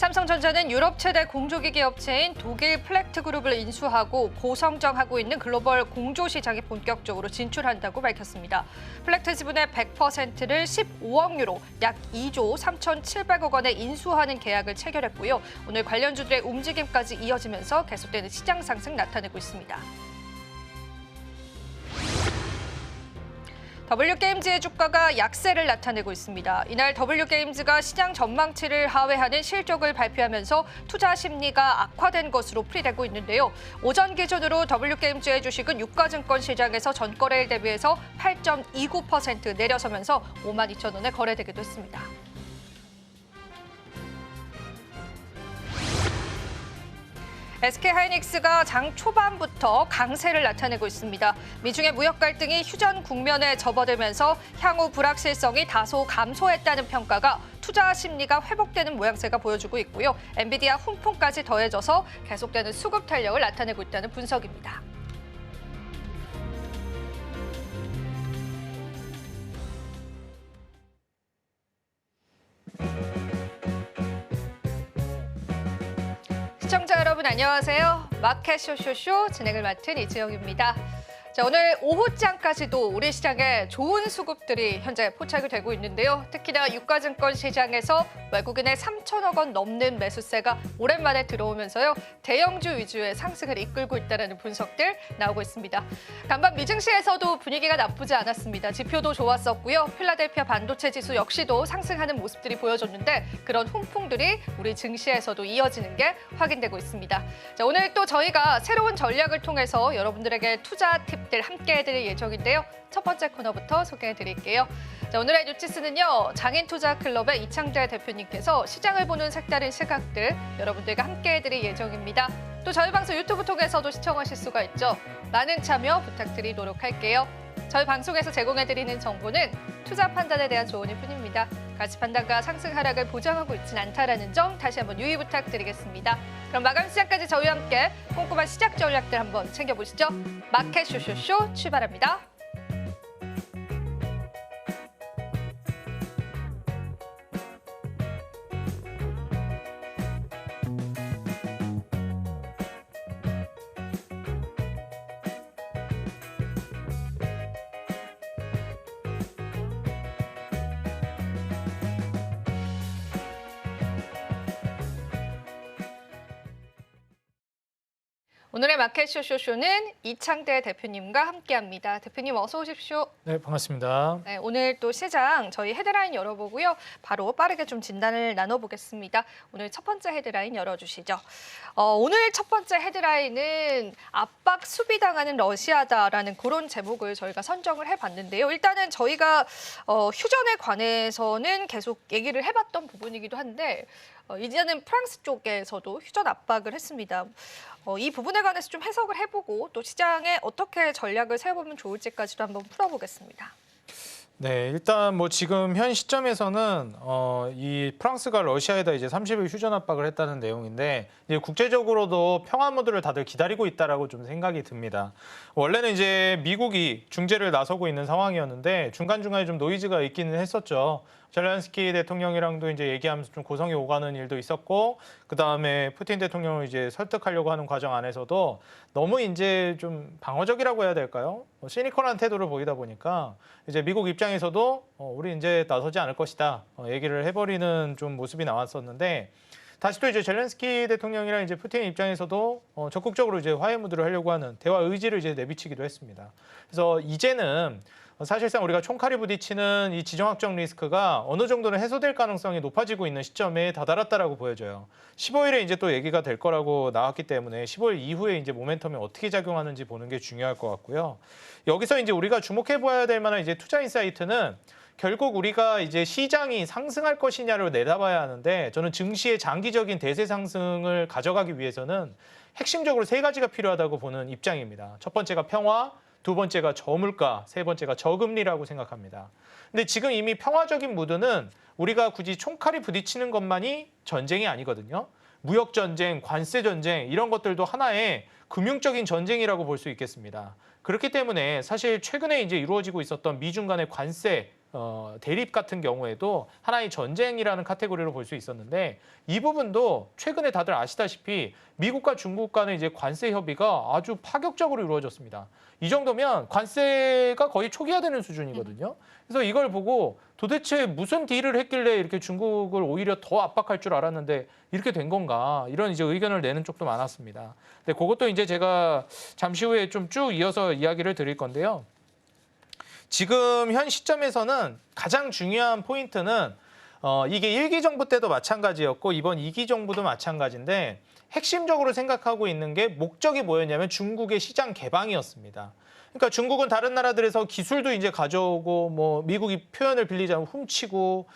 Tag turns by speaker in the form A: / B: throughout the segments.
A: 삼성전자는 유럽 최대 공조기기 업체인 독일 플렉트 그룹을 인수하고 고성장하고 있는 글로벌 공조 시장에 본격적으로 진출한다고 밝혔습니다. 플렉트 지분의 100%를 15억 유로, 약 2조 3,700억 원에 인수하는 계약을 체결했고요. 오늘 관련주들의 움직임까지 이어지면서 계속되는 시장 상승 나타내고 있습니다. W게임즈의 주가가 약세를 나타내고 있습니다. 이날 W게임즈가 시장 전망치를 하회하는 실적을 발표하면서 투자 심리가 악화된 것으로 풀이되고 있는데요. 오전 기준으로 W게임즈의 주식은 유가증권 시장에서 전거래일 대비해서 8.29% 내려서면서 52,000원에 거래되기도 했습니다. SK하이닉스가 장 초반부터 강세를 나타내고 있습니다. 미중의 무역 갈등이 휴전 국면에 접어들면서 향후 불확실성이 다소 감소했다는 평가가 투자 심리가 회복되는 모양새가 보여주고 있고요. 엔비디아 훈풍까지 더해져서 계속되는 수급 탄력을 나타내고 있다는 분석입니다. 시청자 여러분 안녕하세요. 마켓 쇼쇼쇼 진행을 맡은 이지영입니다. 자, 오늘 오후장까지도 우리 시장에 좋은 수급들이 현재 포착이 되고 있는데요. 특히나 유가증권 시장에서 외국인의 3천억 원 넘는 매수세가 오랜만에 들어오면서요. 대형주 위주의 상승을 이끌고 있다는 분석들 나오고 있습니다. 간밤 미증시에서도 분위기가 나쁘지 않았습니다. 지표도 좋았었고요. 필라델피아 반도체 지수 역시도 상승하는 모습들이 보여줬는데 그런 훈풍들이 우리 증시에서도 이어지는 게 확인되고 있습니다. 자, 오늘 또 저희가 새로운 전략을 통해서 여러분들에게 투자 팁들 함께 해드릴 예정인데요. 첫 번째 코너부터 소개해드릴게요. 자, 오늘의 뉴치스는요. 장인투자클럽의 이창재 대표님께서 시장을 보는 색다른 시각들 여러분들과 함께 해드릴 예정입니다. 또 저희 방송 유튜브 통해서도 시청하실 수가 있죠. 많은 참여 부탁드리도록 할게요. 저희 방송에서 제공해드리는 정보는 투자 판단에 대한 조언일 뿐입니다. 가치 판단과 상승 하락을 보장하고 있지는 않다라는 점 다시 한번 유의 부탁드리겠습니다. 그럼 마감 시장까지 저희와 함께 꼼꼼한 시작 전략들 한번 챙겨보시죠. 마켓 쇼쇼쇼 출발합니다. 오늘의 마켓 쇼쇼쇼는 이창대 대표님과 함께합니다. 대표님 어서 오십시오.
B: 네, 반갑습니다.
A: 네, 오늘 또 시장 저희 헤드라인 열어보고요. 바로 빠르게 좀 진단을 나눠보겠습니다. 오늘 첫 번째 헤드라인 열어주시죠. 오늘 첫 번째 헤드라인은 압박 수비당하는 러시아다라는 그런 제목을 저희가 선정을 해봤는데요. 일단은 저희가 휴전에 관해서는 계속 얘기를 해봤던 부분이기도 한데 이제는 프랑스 쪽에서도 휴전 압박을 했습니다. 이 부분에 관해서 좀 해석을 해보고 또 시장에 어떻게 전략을 세워보면 좋을지까지도 한번 풀어보겠습니다.
B: 네, 일단 뭐 지금 현 시점에서는 이 프랑스가 러시아에다 이제 30일 휴전 압박을 했다는 내용인데 이제 국제적으로도 평화 모드를 다들 기다리고 있다라고 좀 생각이 듭니다. 원래는 이제 미국이 중재를 나서고 있는 상황이었는데 중간중간에 좀 노이즈가 있기는 했었죠. 젤렌스키 대통령이랑도 이제 얘기하면서 좀 고성이 오가는 일도 있었고, 그 다음에 푸틴 대통령을 이제 설득하려고 하는 과정 안에서도 너무 이제 좀 방어적이라고 해야 될까요? 시니컬한 태도를 보이다 보니까 이제 미국 입장에서도 우리 이제 나서지 않을 것이다 얘기를 해버리는 좀 모습이 나왔었는데. 다시 또 이제 젤렌스키 대통령이랑 이제 푸틴 입장에서도 적극적으로 이제 화해 무드를 하려고 하는 대화 의지를 이제 내비치기도 했습니다. 그래서 이제는 사실상 우리가 총칼이 부딪히는 이 지정학적 리스크가 어느 정도는 해소될 가능성이 높아지고 있는 시점에 다다랐다라고 보여져요. 15일에 이제 또 얘기가 될 거라고 나왔기 때문에 15일 이후에 이제 모멘텀이 어떻게 작용하는지 보는 게 중요할 것 같고요. 여기서 이제 우리가 주목해 봐야 될 만한 이제 투자 인사이트는 결국 우리가 이제 시장이 상승할 것이냐를 내다봐야 하는데 저는 증시의 장기적인 대세 상승을 가져가기 위해서는 핵심적으로 세 가지가 필요하다고 보는 입장입니다. 첫 번째가 평화, 두 번째가 저물가, 세 번째가 저금리라고 생각합니다. 근데 지금 이미 평화적인 무드는 우리가 굳이 총칼이 부딪히는 것만이 전쟁이 아니거든요. 무역 전쟁, 관세 전쟁 이런 것들도 하나의 금융적인 전쟁이라고 볼 수 있겠습니다. 그렇기 때문에 사실 최근에 이제 이루어지고 있었던 미중 간의 관세 대립 같은 경우에도 하나의 전쟁이라는 카테고리로 볼 수 있었는데 이 부분도 최근에 다들 아시다시피 미국과 중국 간의 이제 관세 협의가 아주 파격적으로 이루어졌습니다. 이 정도면 관세가 거의 초기화되는 수준이거든요. 그래서 이걸 보고 도대체 무슨 딜을 했길래 이렇게 중국을 오히려 더 압박할 줄 알았는데 이렇게 된 건가 이런 이제 의견을 내는 쪽도 많았습니다. 근데 그것도 이제 제가 잠시 후에 좀 쭉 이어서 이야기를 드릴 건데요. 지금 현 시점에서는 가장 중요한 포인트는 이게 1기 정부 때도 마찬가지였고 이번 2기 정부도 마찬가지인데 핵심적으로 생각하고 있는 게 목적이 뭐였냐면 중국의 시장 개방이었습니다. 그러니까 중국은 다른 나라들에서 기술도 이제 가져오고 뭐 미국이 표현을 빌리자면 훔치고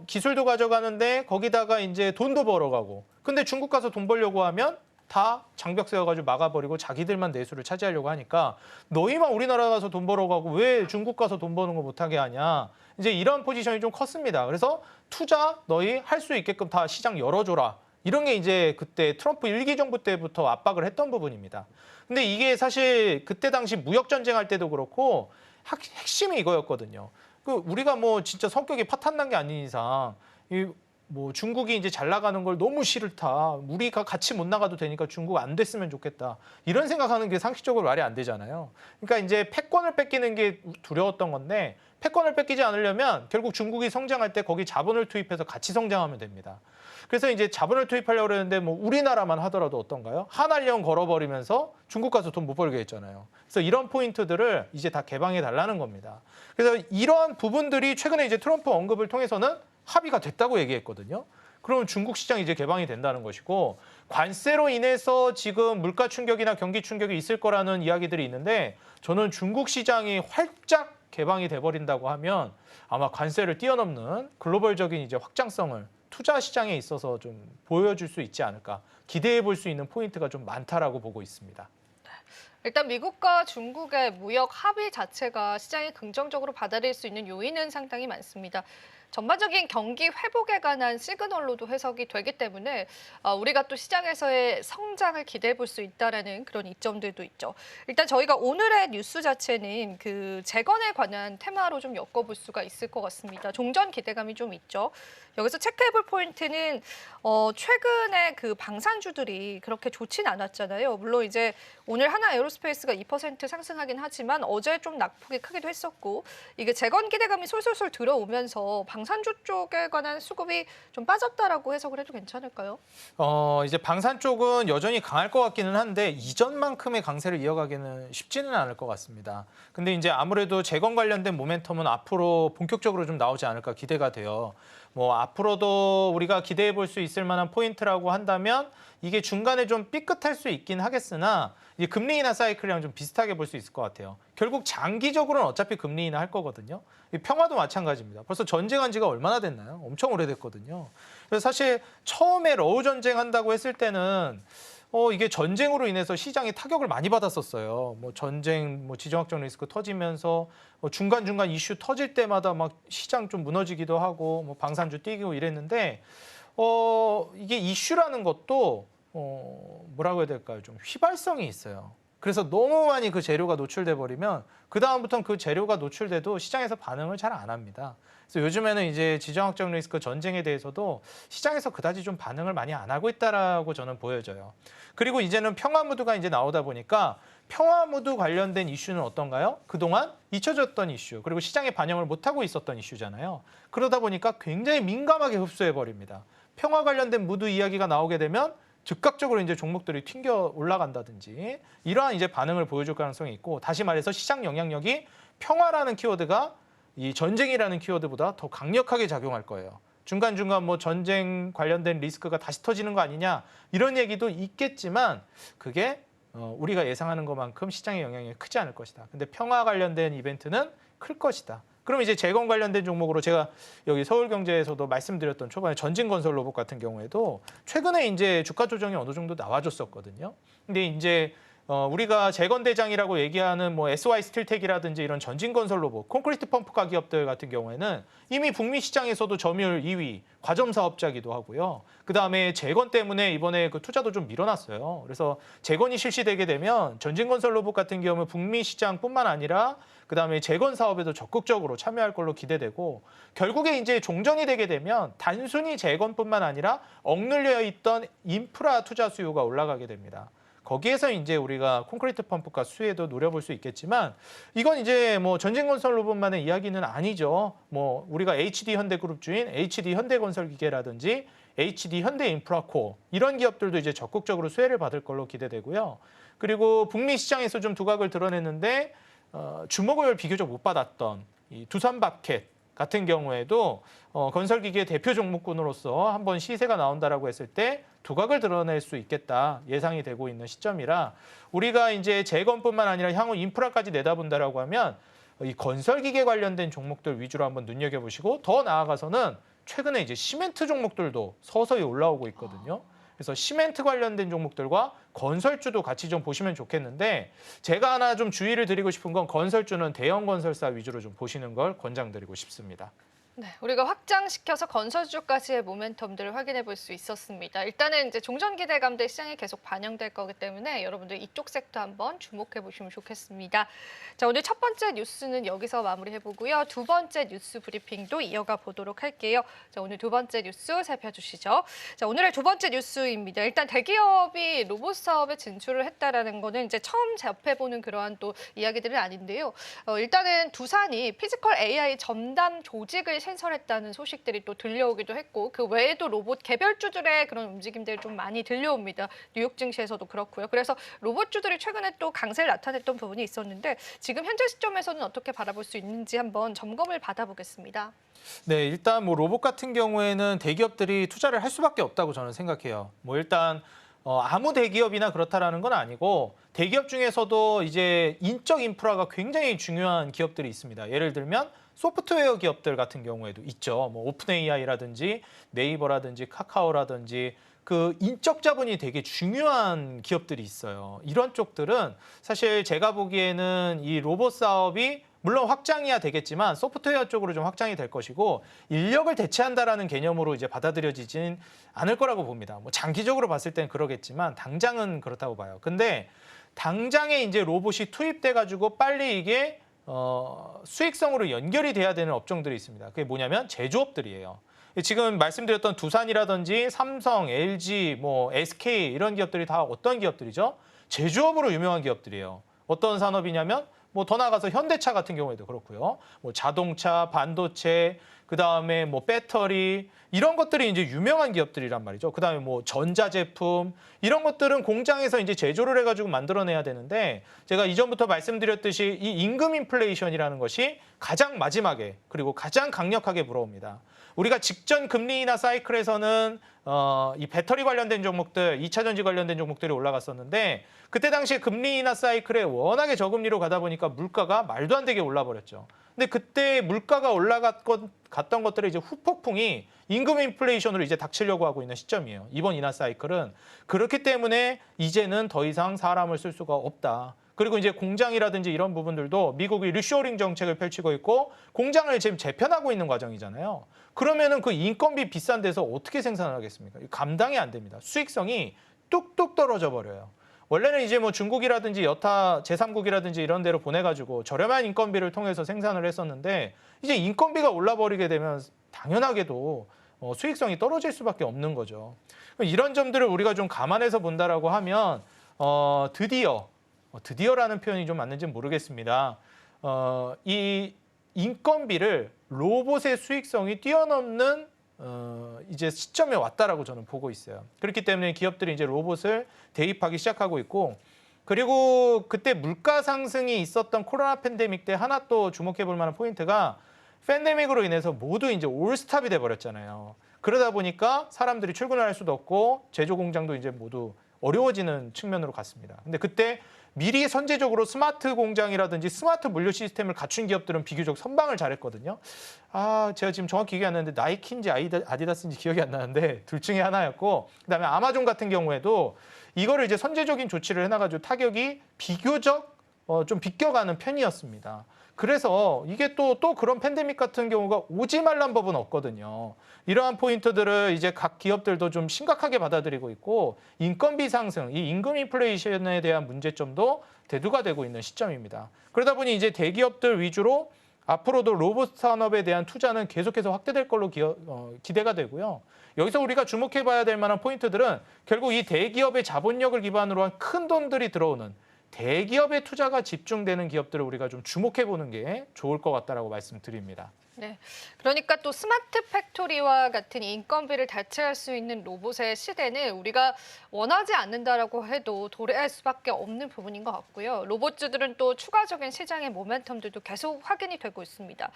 B: 기술도 가져가는데 거기다가 이제 돈도 벌어가고 근데 중국 가서 돈 벌려고 하면 다 장벽 세워가지고 막아버리고 자기들만 내수를 차지하려고 하니까 너희만 우리나라 가서 돈 벌어가고 왜 중국 가서 돈 버는 거 못하게 하냐 이제 이런 포지션이 좀 컸습니다. 그래서 투자 너희 할 수 있게끔 다 시장 열어줘라 이런 게 이제 그때 트럼프 1기 정부 때부터 압박을 했던 부분입니다. 근데 이게 사실 그때 당시 무역 전쟁할 때도 그렇고 핵심이 이거였거든요. 우리가 뭐 진짜 성격이 파탄난 게 아닌 이상 뭐 중국이 이제 잘 나가는 걸 너무 싫다. 우리가 같이 못 나가도 되니까 중국 안 됐으면 좋겠다. 이런 생각하는 게 상식적으로 말이 안 되잖아요. 그러니까 이제 패권을 뺏기는 게 두려웠던 건데 패권을 뺏기지 않으려면 결국 중국이 성장할 때 거기 자본을 투입해서 같이 성장하면 됩니다. 그래서 이제 자본을 투입하려고 그러는데 뭐 우리나라만 하더라도 어떤가요? 한한령 걸어버리면서 중국 가서 돈 못 벌게 했잖아요. 그래서 이런 포인트들을 이제 다 개방해 달라는 겁니다. 그래서 이러한 부분들이 최근에 이제 트럼프 언급을 통해서는 합의가 됐다고 얘기했거든요. 그러면 중국 시장이 이제 개방이 된다는 것이고 관세로 인해서 지금 물가 충격이나 경기 충격이 있을 거라는 이야기들이 있는데 저는 중국 시장이 활짝 개방이 돼버린다고 하면 아마 관세를 뛰어넘는 글로벌적인 이제 확장성을 투자 시장에 있어서 좀 보여줄 수 있지 않을까 기대해 볼 수 있는 포인트가 좀 많다라고 보고 있습니다.
A: 일단 미국과 중국의 무역 합의 자체가 시장이 긍정적으로 받아들일 수 있는 요인은 상당히 많습니다. 전반적인 경기 회복에 관한 시그널로도 해석이 되기 때문에 우리가 또 시장에서의 성장을 기대해 볼 수 있다라는 그런 이점들도 있죠. 일단 저희가 오늘의 뉴스 자체는 그 재건에 관한 테마로 좀 엮어볼 수가 있을 것 같습니다. 종전 기대감이 좀 있죠. 여기서 체크해볼 포인트는 최근에 그 방산주들이 그렇게 좋진 않았잖아요. 물론 이제 오늘 하나 에어로스페이스가 2% 상승하긴 하지만 어제 좀 낙폭이 크기도 했었고 이게 재건 기대감이 솔솔솔 들어오면서 방산주 쪽에 관한 수급이 좀 빠졌다라고 해석을 해도 괜찮을까요?
B: 이제 방산 쪽은 여전히 강할 것 같기는 한데 이전만큼의 강세를 이어가기는 쉽지는 않을 것 같습니다. 근데 이제 아무래도 재건 관련된 모멘텀은 앞으로 본격적으로 좀 나오지 않을까 기대가 돼요. 뭐 앞으로도 우리가 기대해 볼 수 있을 만한 포인트라고 한다면 이게 중간에 좀 삐끗할 수 있긴 하겠으나 이제 금리 인하 사이클이랑 좀 비슷하게 볼 수 있을 것 같아요. 결국 장기적으로는 어차피 금리 인하 할 거거든요. 평화도 마찬가지입니다. 벌써 전쟁한 지가 얼마나 됐나요? 엄청 오래됐거든요. 그래서 사실 처음에 러우 전쟁 한다고 했을 때는 이게 전쟁으로 인해서 시장이 타격을 많이 받았었어요. 뭐 전쟁, 뭐 지정학적 리스크 터지면서 중간중간 이슈 터질 때마다 막 시장 좀 무너지기도 하고 뭐 방산주 뛰고 이랬는데 이게 이슈라는 것도 뭐라고 해야 될까요? 좀 휘발성이 있어요. 그래서 너무 많이 그 재료가 노출돼 버리면 그 다음부터는 그 재료가 노출돼도 시장에서 반응을 잘 안 합니다. 그래서 요즘에는 이제 지정학적 리스크 전쟁에 대해서도 시장에서 그다지 좀 반응을 많이 안 하고 있다라고 저는 보여져요. 그리고 이제는 평화 무드가 이제 나오다 보니까 평화 무드 관련된 이슈는 어떤가요? 그동안 잊혀졌던 이슈, 그리고 시장에 반영을 못하고 있었던 이슈잖아요. 그러다 보니까 굉장히 민감하게 흡수해 버립니다. 평화 관련된 무드 이야기가 나오게 되면 즉각적으로 이제 종목들이 튕겨 올라간다든지 이러한 이제 반응을 보여줄 가능성이 있고 다시 말해서 시장 영향력이 평화라는 키워드가 이 전쟁이라는 키워드보다 더 강력하게 작용할 거예요. 중간중간 뭐 전쟁 관련된 리스크가 다시 터지는 거 아니냐 이런 얘기도 있겠지만 그게 우리가 예상하는 것만큼 시장의 영향이 크지 않을 것이다. 근데 평화 관련된 이벤트는 클 것이다. 그럼 이제 재건 관련된 종목으로 제가 여기 서울경제에서도 말씀드렸던 초반에 전진건설 로봇 같은 경우에도 최근에 이제 주가 조정이 어느 정도 나와줬었거든요. 근데 이제 우리가 재건대장이라고 얘기하는 뭐 SY 스틸텍이라든지 이런 전진건설 로봇, 콘크리트 펌프카 기업들 같은 경우에는 이미 북미 시장에서도 점유율 2위, 과점 사업자기도 하고요. 그다음에 재건 때문에 이번에 그 투자도 좀 밀어놨어요. 그래서 재건이 실시되게 되면 전진건설 로봇 같은 경우는 북미 시장뿐만 아니라 그다음에 재건 사업에도 적극적으로 참여할 걸로 기대되고 결국에 이제 종전이 되게 되면 단순히 재건뿐만 아니라 억눌려 있던 인프라 투자 수요가 올라가게 됩니다. 거기에서 이제 우리가 콘크리트 펌프카 수혜도 노려볼 수 있겠지만 이건 이제 뭐 전진건설 로봇만의 이야기는 아니죠. 뭐 우리가 HD 현대그룹주인 HD 현대건설기계라든지 HD 현대인프라코 이런 기업들도 이제 적극적으로 수혜를 받을 걸로 기대되고요. 그리고 북미 시장에서 좀 두각을 드러냈는데 주목을 비교적 못 받았던 이 두산바켓 같은 경우에도 건설기계 대표 종목군으로서 한번 시세가 나온다라고 했을 때 두각을 드러낼 수 있겠다 예상이 되고 있는 시점이라 우리가 이제 재건뿐만 아니라 향후 인프라까지 내다본다라고 하면 이 건설기계 관련된 종목들 위주로 한번 눈여겨보시고 더 나아가서는 최근에 이제 시멘트 종목들도 서서히 올라오고 있거든요. 그래서 시멘트 관련된 종목들과 건설주도 같이 좀 보시면 좋겠는데 제가 하나 좀 주의를 드리고 싶은 건 건설주는 대형 건설사 위주로 좀 보시는 걸 권장드리고 싶습니다.
A: 네, 우리가 확장시켜서 건설주까지의 모멘텀들을 확인해 볼 수 있었습니다. 일단은 이제 종전 기대감들 시장에 계속 반영될 거기 때문에 여러분들 이쪽 섹터 한번 주목해 보시면 좋겠습니다. 자, 오늘 첫 번째 뉴스는 여기서 마무리해 보고요. 두 번째 뉴스 브리핑도 이어가 보도록 할게요. 자, 오늘 두 번째 뉴스 살펴주시죠. 자, 오늘의 두 번째 뉴스입니다. 일단 대기업이 로봇 사업에 진출을 했다라는 거는 이제 처음 접해보는 그러한 또 이야기들은 아닌데요. 일단은 두산이 피지컬 AI 전담 조직을 신설했다는 소식들이 또 들려오기도 했고 그 외에도 로봇 개별주들의 그런 움직임들이 좀 많이 들려옵니다. 뉴욕 증시에서도 그렇고요. 그래서 로봇주들이 최근에 또 강세를 나타냈던 부분이 있었는데 지금 현재 시점에서는 어떻게 바라볼 수 있는지 한번 점검을 받아보겠습니다.
B: 네, 일단 뭐 로봇 같은 경우에는 대기업들이 투자를 할 수밖에 없다고 저는 생각해요. 뭐 일단 아무 대기업이나 그렇다라는 건 아니고 대기업 중에서도 이제 인적 인프라가 굉장히 중요한 기업들이 있습니다. 예를 들면 소프트웨어 기업들 같은 경우에도 있죠. 뭐 오픈 AI라든지 네이버라든지 카카오라든지 그 인적 자본이 되게 중요한 기업들이 있어요. 이런 쪽들은 사실 제가 보기에는 이 로봇 사업이 물론 확장이야 되겠지만 소프트웨어 쪽으로 좀 확장이 될 것이고 인력을 대체한다라는 개념으로 이제 받아들여지진 않을 거라고 봅니다. 뭐 장기적으로 봤을 땐 그러겠지만 당장은 그렇다고 봐요. 근데 당장에 이제 로봇이 투입돼 가지고 빨리 이게 수익성으로 연결이 돼야 되는 업종들이 있습니다. 그게 뭐냐면 제조업들이에요. 지금 말씀드렸던 두산이라든지 삼성, LG, 뭐 SK 이런 기업들이 다 어떤 기업들이죠? 제조업으로 유명한 기업들이에요. 어떤 산업이냐면 뭐 더 나아가서 현대차 같은 경우에도 그렇고요. 뭐 자동차, 반도체, 그다음에 뭐 배터리 이런 것들이 이제 유명한 기업들이란 말이죠. 그다음에 뭐 전자제품 이런 것들은 공장에서 이제 제조를 해가지고 만들어내야 되는데 제가 이전부터 말씀드렸듯이 이 임금 인플레이션이라는 것이 가장 마지막에 그리고 가장 강력하게 불어옵니다. 우리가 직전 금리 인하 사이클에서는 이 배터리 관련된 종목들, 2차 전지 관련된 종목들이 올라갔었는데 그때 당시에 금리 인하 사이클에 워낙에 저금리로 가다 보니까 물가가 말도 안 되게 올라버렸죠. 근데 그때 물가가 올라갔던 것들의 이제 후폭풍이 임금 인플레이션으로 이제 닥치려고 하고 있는 시점이에요. 이번 인하 사이클은. 그렇기 때문에 이제는 더 이상 사람을 쓸 수가 없다. 그리고 이제 공장이라든지 이런 부분들도 미국이 리쇼어링 정책을 펼치고 있고 공장을 지금 재편하고 있는 과정이잖아요. 그러면은 그 인건비 비싼 데서 어떻게 생산을 하겠습니까? 감당이 안 됩니다. 수익성이 뚝뚝 떨어져 버려요. 원래는 이제 뭐 중국이라든지 여타 제3국이라든지 이런 데로 보내가지고 저렴한 인건비를 통해서 생산을 했었는데 이제 인건비가 올라버리게 되면 당연하게도 수익성이 떨어질 수밖에 없는 거죠. 이런 점들을 우리가 좀 감안해서 본다라고 하면 드디어라는 표현이 좀 맞는지는 모르겠습니다. 이 인건비를 로봇의 수익성이 뛰어넘는 이제 시점에 왔다라고 저는 보고 있어요. 그렇기 때문에 기업들이 이제 로봇을 대입하기 시작하고 있고 그리고 그때 물가 상승이 있었던 코로나 팬데믹 때 하나 또 주목해 볼 만한 포인트가 팬데믹으로 인해서 모두 이제 올스탑이 돼 버렸잖아요. 그러다 보니까 사람들이 출근을 할 수도 없고 제조 공장도 이제 모두 어려워지는 측면으로 갔습니다. 근데 그때 미리 선제적으로 스마트 공장이라든지 스마트 물류 시스템을 갖춘 기업들은 비교적 선방을 잘했거든요. 제가 지금 정확히 기억이 안 나는데 나이키인지 아디다스인지 기억이 안 나는데 둘 중에 하나였고 그다음에 아마존 같은 경우에도 이거를 이제 선제적인 조치를 해놔가지고 타격이 비교적 좀 비껴가는 편이었습니다. 그래서 이게 또 그런 팬데믹 같은 경우가 오지 말란 법은 없거든요. 이러한 포인트들을 이제 각 기업들도 좀 심각하게 받아들이고 있고 인건비 상승, 이 임금 인플레이션에 대한 문제점도 대두가 되고 있는 시점입니다. 그러다 보니 이제 대기업들 위주로 앞으로도 로봇 산업에 대한 투자는 계속해서 확대될 걸로 기대가 되고요. 여기서 우리가 주목해봐야 될 만한 포인트들은 결국 이 대기업의 자본력을 기반으로 한 큰 돈들이 들어오는 대기업의 투자가 집중되는 기업들을 우리가 좀 주목해보는 게 좋을 것 같다라고 말씀드립니다.
A: 네, 그러니까 또 스마트 팩토리와 같은 인건비를 대체할 수 있는 로봇의 시대는 우리가 원하지 않는다라고 해도 도래할 수밖에 없는 부분인 것 같고요. 로봇주들은 또 추가적인 시장의 모멘텀들도 계속 확인이 되고 있습니다.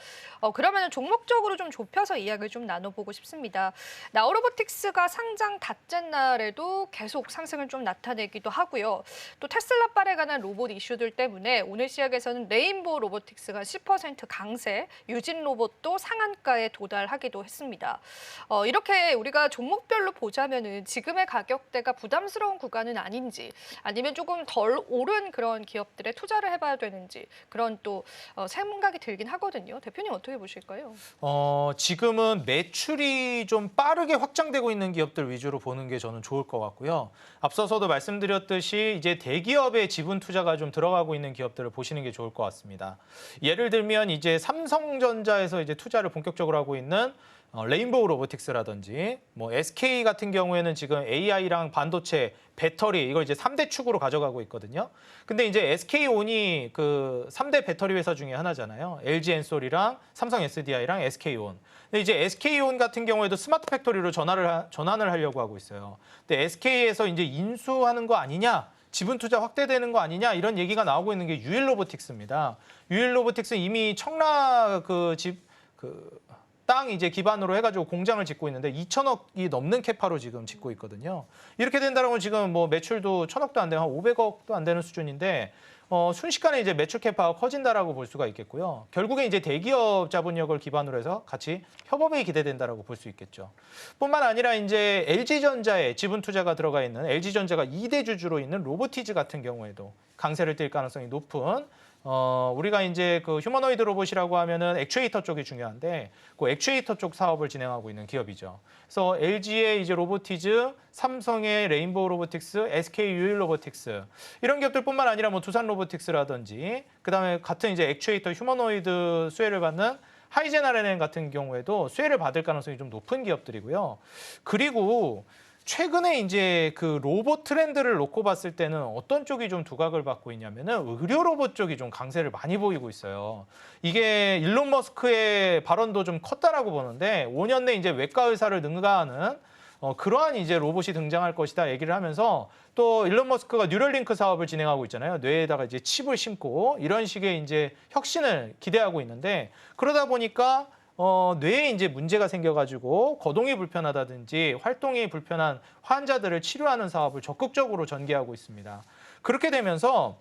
A: 그러면 종목적으로 좀 좁혀서 이야기를 좀 나눠보고 싶습니다. 나우로보틱스가 상장 닷째 날에도 계속 상승을 좀 나타내기도 하고요. 또 테슬라빨에 관한 로봇 이슈들 때문에 오늘 시작에서는 레인보우 로보틱스가 10% 강세, 유진 로봇 또 상한가에 도달하기도 했습니다. 이렇게 우리가 종목별로 보자면은 지금의 가격대가 부담스러운 구간은 아닌지 아니면 조금 덜 오른 그런 기업들에 투자를 해봐야 되는지 그런 또 생각이 들긴 하거든요. 대표님 어떻게 보실까요?
B: 지금은 매출이 좀 빠르게 확장되고 있는 기업들 위주로 보는 게 저는 좋을 것 같고요. 앞서서도 말씀드렸듯이 이제 대기업의 지분 투자가 좀 들어가고 있는 기업들을 보시는 게 좋을 것 같습니다. 예를 들면 이제 삼성전자에서 이제 투자를 본격적으로 하고 있는 레인보우 로보틱스라든지 뭐 SK 같은 경우에는 지금 AI랑 반도체, 배터리 이걸 이제 3대 축으로 가져가고 있거든요. 근데 이제 SK온이 그 3대 배터리 회사 중에 하나잖아요. LG 엔솔이랑 삼성 SDI랑 SK온. 근데 이제 SK온 같은 경우에도 스마트 팩토리로 전환을 하려고 하고 있어요. 근데 SK에서 이제 인수하는 거 아니냐? 지분 투자 확대되는 거 아니냐 이런 얘기가 나오고 있는 게 유일로보틱스입니다. 유일로보틱스 이미 청라 땅 이제 기반으로 해가지고 공장을 짓고 있는데 2천억이 넘는 캐파로 지금 짓고 있거든요. 이렇게 된다면 지금 뭐 매출도 1,000억도 안 되고 한 500억도 안 되는 수준인데 순식간에 이제 매출 캐파가 커진다라고 볼 수가 있겠고요. 결국에 이제 대기업 자본력을 기반으로 해서 같이 협업이 기대된다라고 볼 수 있겠죠. 뿐만 아니라 이제 LG전자에 지분 투자가 들어가 있는 LG전자가 2대 주주로 있는 로보티즈 같은 경우에도 강세를 띌 가능성이 높은 우리가 이제 그 휴머노이드 로봇이라고 하면은 액추에이터 쪽이 중요한데 그 액추에이터 쪽 사업을 진행하고 있는 기업이죠. 그래서 LG의 이제 로보티즈, 삼성의 레인보우 로보틱스, SK 유일 로보틱스 이런 기업들뿐만 아니라 뭐 두산 로보틱스라든지 그다음에 같은 이제 액추에이터 휴머노이드 수혜를 받는 하이젠 RNN 같은 경우에도 수혜를 받을 가능성이 좀 높은 기업들이고요. 그리고 최근에 이제 그 로봇 트렌드를 놓고 봤을 때는 어떤 쪽이 좀 두각을 받고 있냐면은 의료 로봇 쪽이 좀 강세를 많이 보이고 있어요. 이게 일론 머스크의 발언도 좀 컸다라고 보는데 5년 내 이제 외과 의사를 능가하는 그러한 이제 로봇이 등장할 것이다 얘기를 하면서 또 일론 머스크가 뉴럴링크 사업을 진행하고 있잖아요. 뇌에다가 이제 칩을 심고 이런 식의 이제 혁신을 기대하고 있는데 그러다 보니까 뇌에 이제 문제가 생겨가지고 거동이 불편하다든지 활동이 불편한 환자들을 치료하는 사업을 적극적으로 전개하고 있습니다. 그렇게 되면서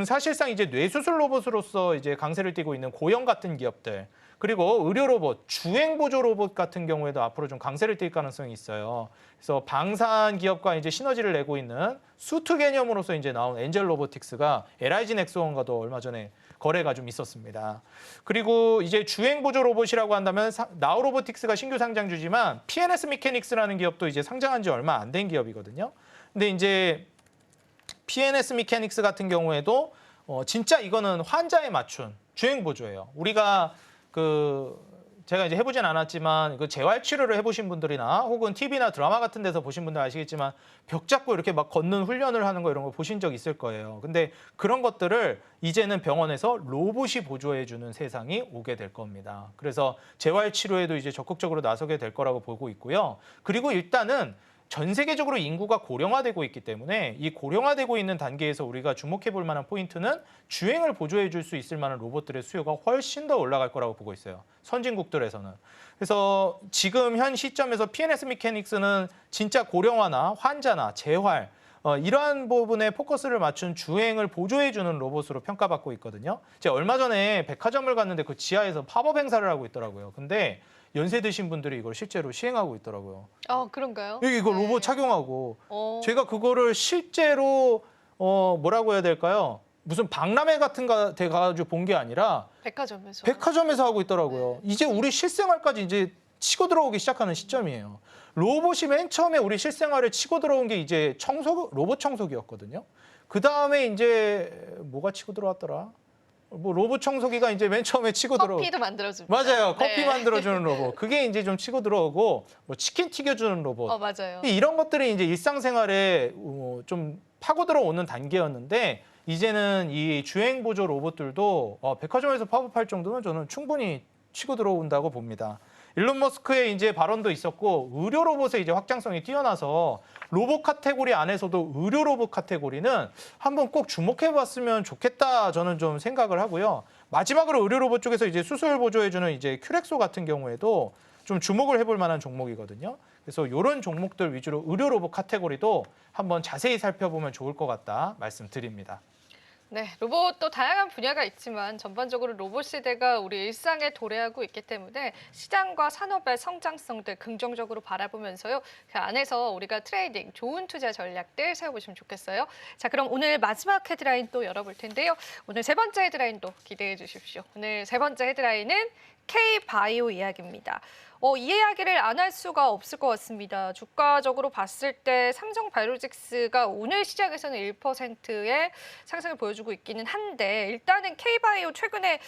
B: 사실상 이제 뇌수술 로봇으로서 이제 강세를 띠고 있는 고영 같은 기업들 그리고 의료 로봇, 주행 보조 로봇 같은 경우에도 앞으로 좀 강세를 띨 가능성이 있어요. 그래서 방산 기업과 이제 시너지를 내고 있는 수트 개념으로서 이제 나온 엔젤 로보틱스가 LIG 넥스원과도 얼마 전에 거래가 좀 있었습니다. 그리고 이제 주행 보조 로봇이라고 한다면 나우로보틱스가 신규 상장주지만 PNS 미케닉스라는 기업도 이제 상장한 지 얼마 안 된 기업이거든요. 근데 이제 PNS 미케닉스 같은 경우에도 진짜 이거는 환자에 맞춘 주행 보조예요. 우리가 제가 이제 해보진 않았지만 그 재활 치료를 해보신 분들이나 혹은 TV나 드라마 같은 데서 보신 분들 아시겠지만 벽 잡고 이렇게 막 걷는 훈련을 하는 거 이런 거 보신 적 있을 거예요. 근데 그런 것들을 이제는 병원에서 로봇이 보조해주는 세상이 오게 될 겁니다. 그래서 재활 치료에도 이제 적극적으로 나서게 될 거라고 보고 있고요. 그리고 일단은 전 세계적으로 인구가 고령화되고 있기 때문에 이 고령화되고 있는 단계에서 우리가 주목해 볼 만한 포인트는 주행을 보조해 줄 수 있을 만한 로봇들의 수요가 훨씬 더 올라갈 거라고 보고 있어요. 선진국들에서는. 그래서 지금 현 시점에서 PNS 미케닉스는 진짜 고령화나 환자나 재활 이러한 부분에 포커스를 맞춘 주행을 보조해주는 로봇으로 평가받고 있거든요. 제가 얼마 전에 백화점을 갔는데 그 지하에서 팝업 행사를 하고 있더라고요. 근데 연세 드신 분들이 이걸 실제로 시행하고 있더라고요.
A: 그런가요?
B: 이거
A: 네.
B: 로봇 착용하고
A: 제가
B: 제가 그거를 실제로 뭐라고 해야 될까요? 무슨 박람회 같은 데 가가지고 본 게 아니라 백화점에서 하고 있더라고요. 이제 우리 실생활까지 이제 치고 들어오기 시작하는 시점이에요. 로봇이 맨 처음에 우리 실생활에 치고 들어온 게 이제 로봇 청소기였거든요. 그 다음에 이제 뭐가 치고 들어왔더라? 뭐 로봇 청소기가 이제 맨 처음에 치고 들어오고
A: 커피도 만들어줍니다.
B: 맞아요. 커피
A: 네.
B: 만들어주는 로봇. 그게 이제 좀 치고 들어오고 뭐 치킨 튀겨주는 로봇.
A: 맞아요.
B: 이런 것들이 이제 일상생활에 좀 파고 들어오는 단계였는데 이제는 이 주행 보조 로봇들도 백화점에서 팝업할 정도면 저는 충분히 치고 들어온다고 봅니다. 일론 머스크의 이제 발언도 있었고 의료 로봇의 이제 확장성이 뛰어나서 로봇 카테고리 안에서도 의료 로봇 카테고리는 한번 꼭 주목해봤으면 좋겠다 저는 좀 생각을 하고요. 마지막으로 의료 로봇 쪽에서 이제 수술 보조해주는 이제 큐렉소 같은 경우에도 좀 주목을 해볼 만한 종목이거든요. 그래서 이런 종목들 위주로 의료 로봇 카테고리도 한번 자세히 살펴보면 좋을 것 같다 말씀드립니다.
A: 네, 로봇도 다양한 분야가 있지만 전반적으로 로봇 시대가 우리 일상에 도래하고 있기 때문에 시장과 산업의 성장성들 긍정적으로 바라보면서요. 그 안에서 우리가 트레이딩, 좋은 투자 전략들 세워보시면 좋겠어요. 자, 그럼 오늘 마지막 헤드라인 또 열어볼 텐데요. 오늘 세 번째 헤드라인도 기대해 주십시오. 오늘 세 번째 헤드라인은 K-바이오 이야기입니다. 이 이야기를 안 할 수가 없을 것 같습니다. 주가적으로 봤을 때 삼성바이오로직스가 오늘 시장에서는 1%의 상승을 보여주고 있기는 한데 일단은 K-바이오 최근에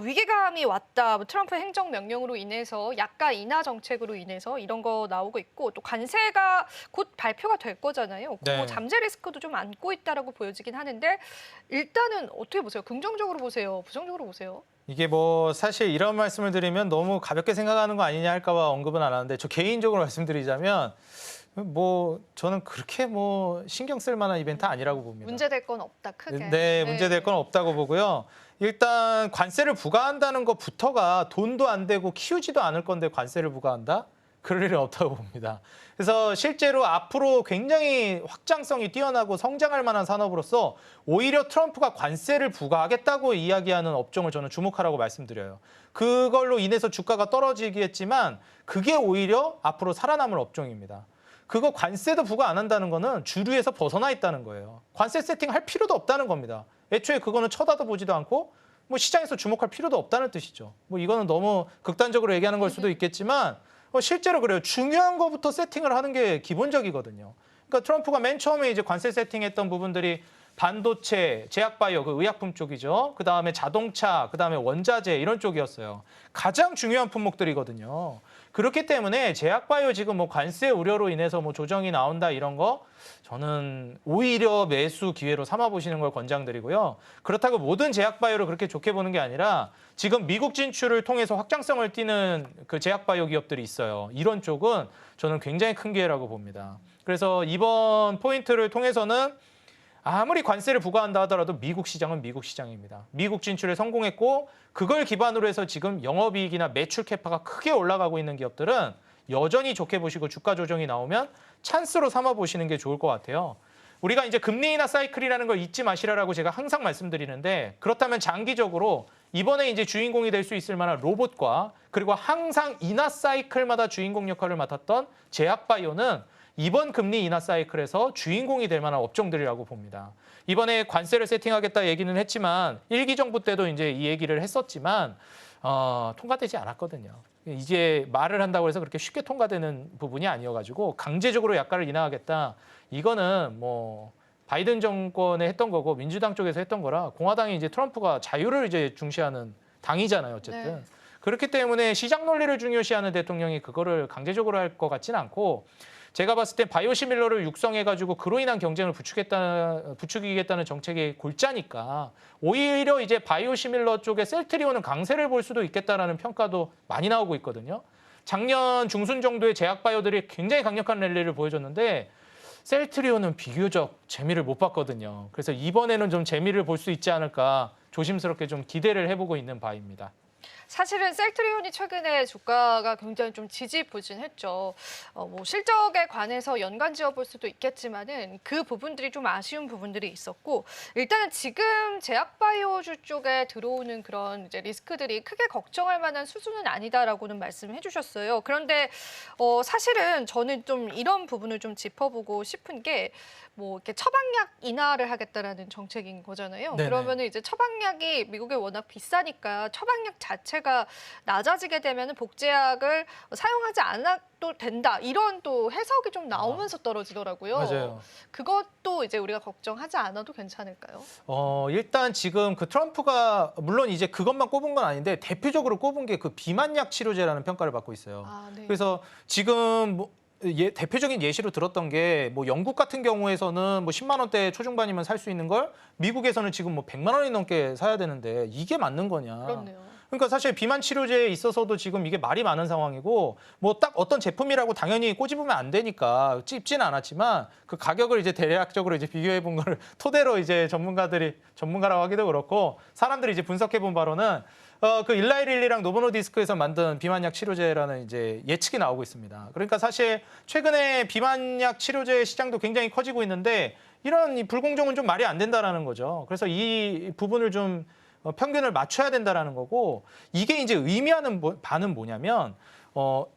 A: 위기감이 왔다. 트럼프 행정명령으로 인해서 약가 인하 정책으로 인해서 이런 거 나오고 있고 또 관세가 곧 발표가 될 거잖아요.
B: 네.
A: 잠재 리스크도 좀 안고 있다라고 보여지긴 하는데 일단은 어떻게 보세요? 긍정적으로 보세요? 부정적으로 보세요?
B: 이게 뭐 사실 이런 말씀을 드리면 너무 가볍게 생각하는 거 아니냐 할까 봐 언급은 안 하는데 저 개인적으로 말씀드리자면 뭐 저는 그렇게 뭐 신경 쓸 만한 이벤트 아니라고 봅니다.
A: 문제될 건 없다, 크게.
B: 네, 문제될 건 없다고 보고요. 일단 관세를 부과한다는 것부터가 돈도 안 되고 키우지도 않을 건데 관세를 부과한다? 그럴 일은 없다고 봅니다. 그래서 실제로 앞으로 굉장히 확장성이 뛰어나고 성장할 만한 산업으로서 오히려 트럼프가 관세를 부과하겠다고 이야기하는 업종을 저는 주목하라고 말씀드려요. 그걸로 인해서 주가가 떨어지겠지만 그게 오히려 앞으로 살아남을 업종입니다. 그거 관세도 부과 안 한다는 거는 주류에서 벗어나 있다는 거예요. 관세 세팅할 필요도 없다는 겁니다. 애초에 그거는 쳐다도 보지도 않고 뭐 시장에서 주목할 필요도 없다는 뜻이죠. 뭐 이거는 너무 극단적으로 얘기하는 걸 수도 있겠지만 실제로 그래요. 중요한 거부터 세팅을 하는 게 기본적이거든요. 그러니까 트럼프가 맨 처음에 이제 관세 세팅했던 부분들이 반도체, 제약바이오, 그 의약품 쪽이죠. 그다음에 자동차, 그다음에 원자재 이런 쪽이었어요. 가장 중요한 품목들이거든요. 그렇기 때문에 제약바이오 지금 뭐 관세 우려로 인해서 뭐 조정이 나온다 이런 거 저는 오히려 매수 기회로 삼아 보시는 걸 권장드리고요. 그렇다고 모든 제약바이오를 그렇게 좋게 보는 게 아니라 지금 미국 진출을 통해서 확장성을 띠는 그 제약바이오 기업들이 있어요. 이런 쪽은 저는 굉장히 큰 기회라고 봅니다. 그래서 이번 포인트를 통해서는 아무리 관세를 부과한다 하더라도 미국 시장은 미국 시장입니다. 미국 진출에 성공했고 그걸 기반으로 해서 지금 영업이익이나 매출 캐파가 크게 올라가고 있는 기업들은 여전히 좋게 보시고 주가 조정이 나오면 찬스로 삼아 보시는 게 좋을 것 같아요. 우리가 이제 금리 인하 사이클이라는 걸 잊지 마시라고 제가 항상 말씀드리는데 그렇다면 장기적으로 이번에 이제 주인공이 될 수 있을 만한 로봇과 그리고 항상 인하 사이클마다 주인공 역할을 맡았던 제약바이오는 이번 금리 인하 사이클에서 주인공이 될 만한 업종들이라고 봅니다. 이번에 관세를 세팅하겠다 얘기는 했지만 1기 정부 때도 이제 이 얘기를 했었지만 통과되지 않았거든요. 이제 말을 한다고 해서 그렇게 쉽게 통과되는 부분이 아니어가지고 강제적으로 약가를 인하하겠다. 이거는 뭐 바이든 정권에 했던 거고 민주당 쪽에서 했던 거라 공화당이 이제 트럼프가 자유를 이제 중시하는 당이잖아요. 어쨌든.
A: 네.
B: 그렇기 때문에 시장 논리를 중요시하는 대통령이 그거를 강제적으로 할 것 같지는 않고 제가 봤을 때 바이오시밀러를 육성해가지고 그로 인한 경쟁을 부추기겠다는 정책의 골자니까 오히려 이제 바이오시밀러 쪽에 셀트리온은 강세를 볼 수도 있겠다라는 평가도 많이 나오고 있거든요. 작년 중순 정도의 제약바이오들이 굉장히 강력한 랠리를 보여줬는데 셀트리온은 비교적 재미를 못 봤거든요. 그래서 이번에는 좀 재미를 볼 수 있지 않을까 조심스럽게 좀 기대를 해보고 있는 바입니다.
A: 사실은 셀트리온이 최근에 주가가 굉장히 좀 지지부진했죠. 뭐 실적에 관해서 연관 지어볼 수도 있겠지만은 그 부분들이 좀 아쉬운 부분들이 있었고 일단은 지금 제약바이오주 쪽에 들어오는 그런 이제 리스크들이 크게 걱정할 만한 수준은 아니다라고는 말씀을 해주셨어요. 그런데 사실은 저는 좀 이런 부분을 좀 짚어보고 싶은 게 뭐 이렇게 처방약 인하를 하겠다라는 정책인 거잖아요.
B: 네네.
A: 그러면은 이제 처방약이 미국에 워낙 비싸니까 처방약 자체가 낮아지게 되면은 복제약을 사용하지 않아도 된다 이런 또 해석이 좀 나오면서 떨어지더라고요.
B: 맞아요.
A: 그것도 이제 우리가 걱정하지 않아도 괜찮을까요?
B: 일단 지금 그 트럼프가 물론 이제 그것만 꼽은 건 아닌데 대표적으로 꼽은 게 그 비만약 치료제라는 평가를 받고 있어요.
A: 아, 네.
B: 그래서 지금 뭐 대표적인 예시로 들었던 게 뭐 영국 같은 경우에서는 뭐 10만 원대 초중반이면 살 수 있는 걸 미국에서는 지금 뭐 100만 원이 넘게 사야 되는데 이게 맞는 거냐.
A: 그렇네요.
B: 그러니까 사실 비만 치료제에 있어서도 지금 이게 말이 많은 상황이고 뭐 딱 어떤 제품이라고 당연히 꼬집으면 안 되니까 찝지는 않았지만 그 가격을 이제 대략적으로 이제 비교해 본 거를 토대로 이제 전문가라고 하기도 그렇고 사람들이 이제 분석해 본 바로는 그 일라이 릴리랑 노보노디스크에서 만든 비만약 치료제라는 이제 예측이 나오고 있습니다. 그러니까 사실 최근에 비만약 치료제 시장도 굉장히 커지고 있는데 이런 이 불공정은 좀 말이 안 된다라는 거죠. 그래서 이 부분을 좀 평균을 맞춰야 된다라는 거고 이게 이제 의미하는 바는 뭐냐면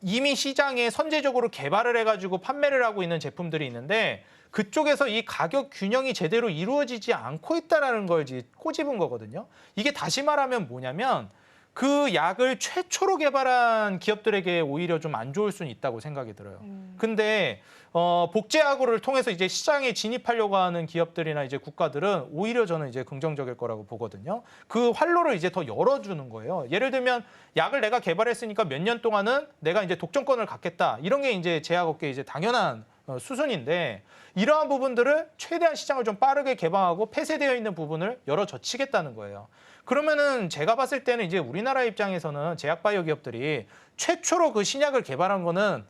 B: 이미 시장에 선제적으로 개발을 해가지고 판매를 하고 있는 제품들이 있는데 그쪽에서 이 가격 균형이 제대로 이루어지지 않고 있다라는 걸 이제 꼬집은 거거든요. 이게 다시 말하면 뭐냐면 그 약을 최초로 개발한 기업들에게 오히려 좀 안 좋을 수는 있다고 생각이 들어요. 근데 복제약을 통해서 이제 시장에 진입하려고 하는 기업들이나 이제 국가들은 오히려 저는 이제 긍정적일 거라고 보거든요. 그 활로를 이제 더 열어주는 거예요. 예를 들면 약을 내가 개발했으니까 몇 년 동안은 내가 이제 독점권을 갖겠다. 이런 게 이제 제약업계의 이제 당연한 수순인데 이러한 부분들을 최대한 시장을 좀 빠르게 개방하고 폐쇄되어 있는 부분을 열어 젖히겠다는 거예요. 그러면은 제가 봤을 때는 이제 우리나라 입장에서는 제약바이오 기업들이 최초로 그 신약을 개발한 거는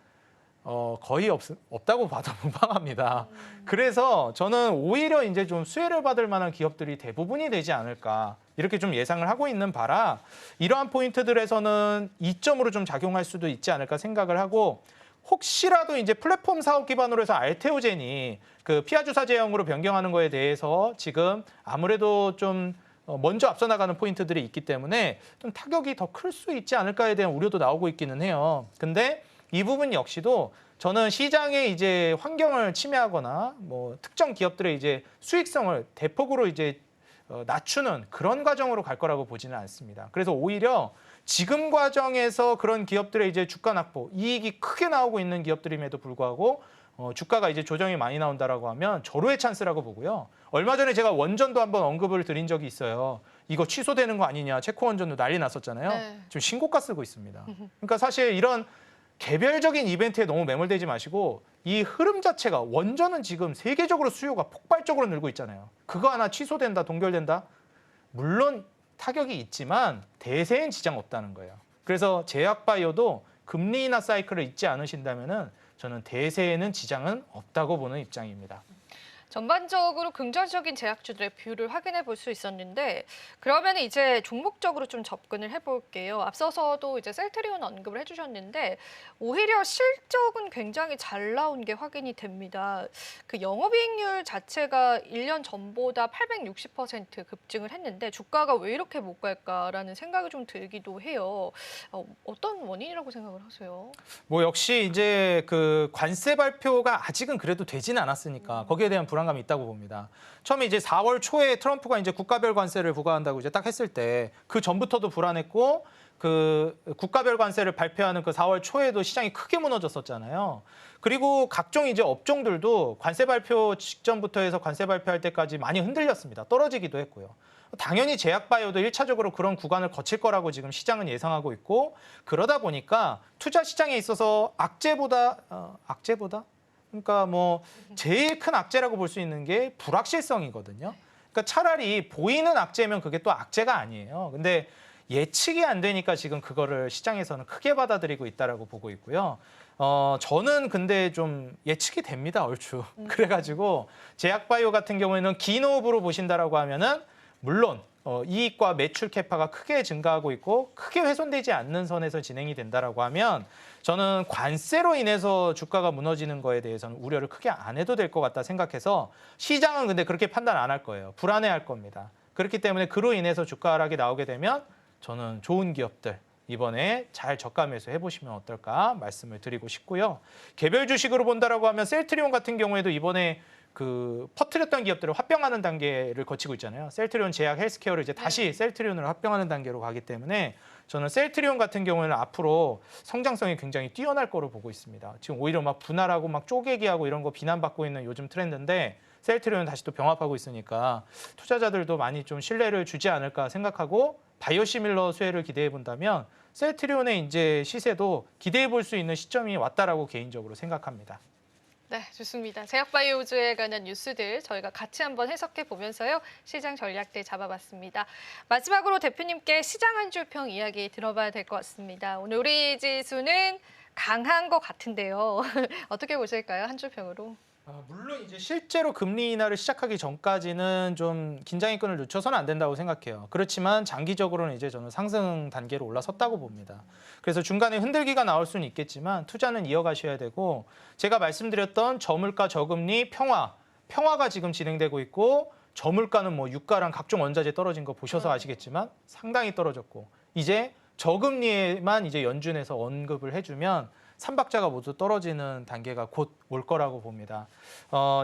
B: 거의 없다고 봐도 무방합니다. 그래서 저는 오히려 이제 좀 수혜를 받을 만한 기업들이 대부분이 되지 않을까 이렇게 좀 예상을 하고 있는 바라 이러한 포인트들에서는 이점으로 좀 작용할 수도 있지 않을까 생각을 하고 혹시라도 이제 플랫폼 사업 기반으로 해서 알테오젠이 그 피하 주사 제형으로 변경하는 거에 대해서 지금 아무래도 좀 먼저 앞서 나가는 포인트들이 있기 때문에 좀 타격이 더 클 수 있지 않을까에 대한 우려도 나오고 있기는 해요. 근데 이 부분 역시도 저는 시장의 이제 환경을 침해하거나 뭐 특정 기업들의 이제 수익성을 대폭으로 이제 낮추는 그런 과정으로 갈 거라고 보지는 않습니다. 그래서 오히려 지금 과정에서 그런 기업들의 이제 주가 낙보, 이익이 크게 나오고 있는 기업들임에도 불구하고 주가가 이제 조정이 많이 나온다라고 하면 절호의 찬스라고 보고요. 얼마 전에 제가 원전도 한번 언급을 드린 적이 있어요. 이거 취소되는 거 아니냐. 체코 원전도 난리 났었잖아요.
A: 네.
B: 지금 신고가 쓰고 있습니다. 그러니까 사실 이런 개별적인 이벤트에 너무 매몰되지 마시고 이 흐름 자체가 원전은 지금 세계적으로 수요가 폭발적으로 늘고 있잖아요. 그거 하나 취소된다, 동결된다. 물론 타격이 있지만 대세엔 지장 없다는 거예요. 그래서 제약바이오도 금리 인하 사이클을 잊지 않으신다면은 저는 대세에는 지장은 없다고 보는 입장입니다.
A: 전반적으로 긍정적인 제약주들의 뷰를 확인해 볼 수 있었는데 그러면 이제 종목적으로 좀 접근을 해볼게요. 앞서서도 이제 셀트리온 언급을 해주셨는데 오히려 실적은 굉장히 잘 나온 게 확인이 됩니다. 그 영업이익률 자체가 1년 전보다 860% 급증을 했는데 주가가 왜 이렇게 못 갈까라는 생각이 좀 들기도 해요. 어떤 원인이라고 생각을 하세요?
B: 뭐 역시 이제 그 관세 발표가 아직은 그래도 되지는 않았으니까 거기에 대한 불안감이 있다고 봅니다. 처음에 이제 4월 초에 트럼프가 이제 국가별 관세를 부과한다고 이제 딱 했을 때 그 전부터도 불안했고 그 국가별 관세를 발표하는 그 4월 초에도 시장이 크게 무너졌었잖아요. 그리고 각종 이제 업종들도 관세 발표 직전부터 해서 관세 발표할 때까지 많이 흔들렸습니다. 떨어지기도 했고요. 당연히 제약바이오도 1차적으로 그런 구간을 거칠 거라고 지금 시장은 예상하고 있고 그러다 보니까 투자 시장에 있어서 악재보다 그러니까 뭐 제일 큰 악재라고 볼 수 있는 게 불확실성이거든요. 그러니까 차라리 보이는 악재면 그게 또 악재가 아니에요. 근데 예측이 안 되니까 지금 그거를 시장에서는 크게 받아들이고 있다라고 보고 있고요. 저는 근데 좀 예측이 됩니다, 얼추. 그래가지고 제약바이오 같은 경우에는 긴 호흡으로 보신다라고 하면은 물론 이익과 매출 캐파가 크게 증가하고 있고 크게 훼손되지 않는 선에서 진행이 된다라고 하면 저는 관세로 인해서 주가가 무너지는 거에 대해서는 우려를 크게 안 해도 될 것 같다 생각해서 시장은 근데 그렇게 판단 안 할 거예요. 불안해할 겁니다. 그렇기 때문에 그로 인해서 주가 하락이 나오게 되면 저는 좋은 기업들 이번에 잘 저가 매수 해보시면 어떨까 말씀을 드리고 싶고요. 개별 주식으로 본다라고 하면 셀트리온 같은 경우에도 이번에 그 퍼뜨렸던 기업들을 합병하는 단계를 거치고 있잖아요. 셀트리온 제약 헬스케어를 이제 다시 셀트리온으로 합병하는 단계로 가기 때문에 저는 셀트리온 같은 경우에는 앞으로 성장성이 굉장히 뛰어날 거로 보고 있습니다. 지금 오히려 막 분할하고 막 쪼개기하고 이런 거 비난받고 있는 요즘 트렌드인데 셀트리온은 다시 또 병합하고 있으니까 투자자들도 많이 좀 신뢰를 주지 않을까 생각하고 바이오시밀러 수혜를 기대해 본다면 셀트리온의 이제 시세도 기대해 볼 수 있는 시점이 왔다라고 개인적으로 생각합니다.
A: 네, 좋습니다. 제약바이오주에 관한 뉴스들 저희가 같이 한번 해석해 보면서요. 시장 전략들 잡아봤습니다. 마지막으로 대표님께 시장 한 줄평 이야기 들어봐야 될 것 같습니다. 오늘 우리 지수는 강한 것 같은데요. 어떻게 보실까요? 한 줄평으로.
B: 물론 이제 실제로 금리 인하를 시작하기 전까지는 좀 긴장의 끈을 놓쳐서는 안 된다고 생각해요. 그렇지만 장기적으로는 이제 저는 상승 단계로 올라섰다고 봅니다. 그래서 중간에 흔들기가 나올 수는 있겠지만 투자는 이어가셔야 되고 제가 말씀드렸던 저물가 저금리 평화가 지금 진행되고 있고 저물가는 뭐 유가랑 각종 원자재 떨어진 거 보셔서 아시겠지만 상당히 떨어졌고 이제 저금리에만 이제 연준에서 언급을 해주면 삼박자가 모두 떨어지는 단계가 곧 올 거라고 봅니다.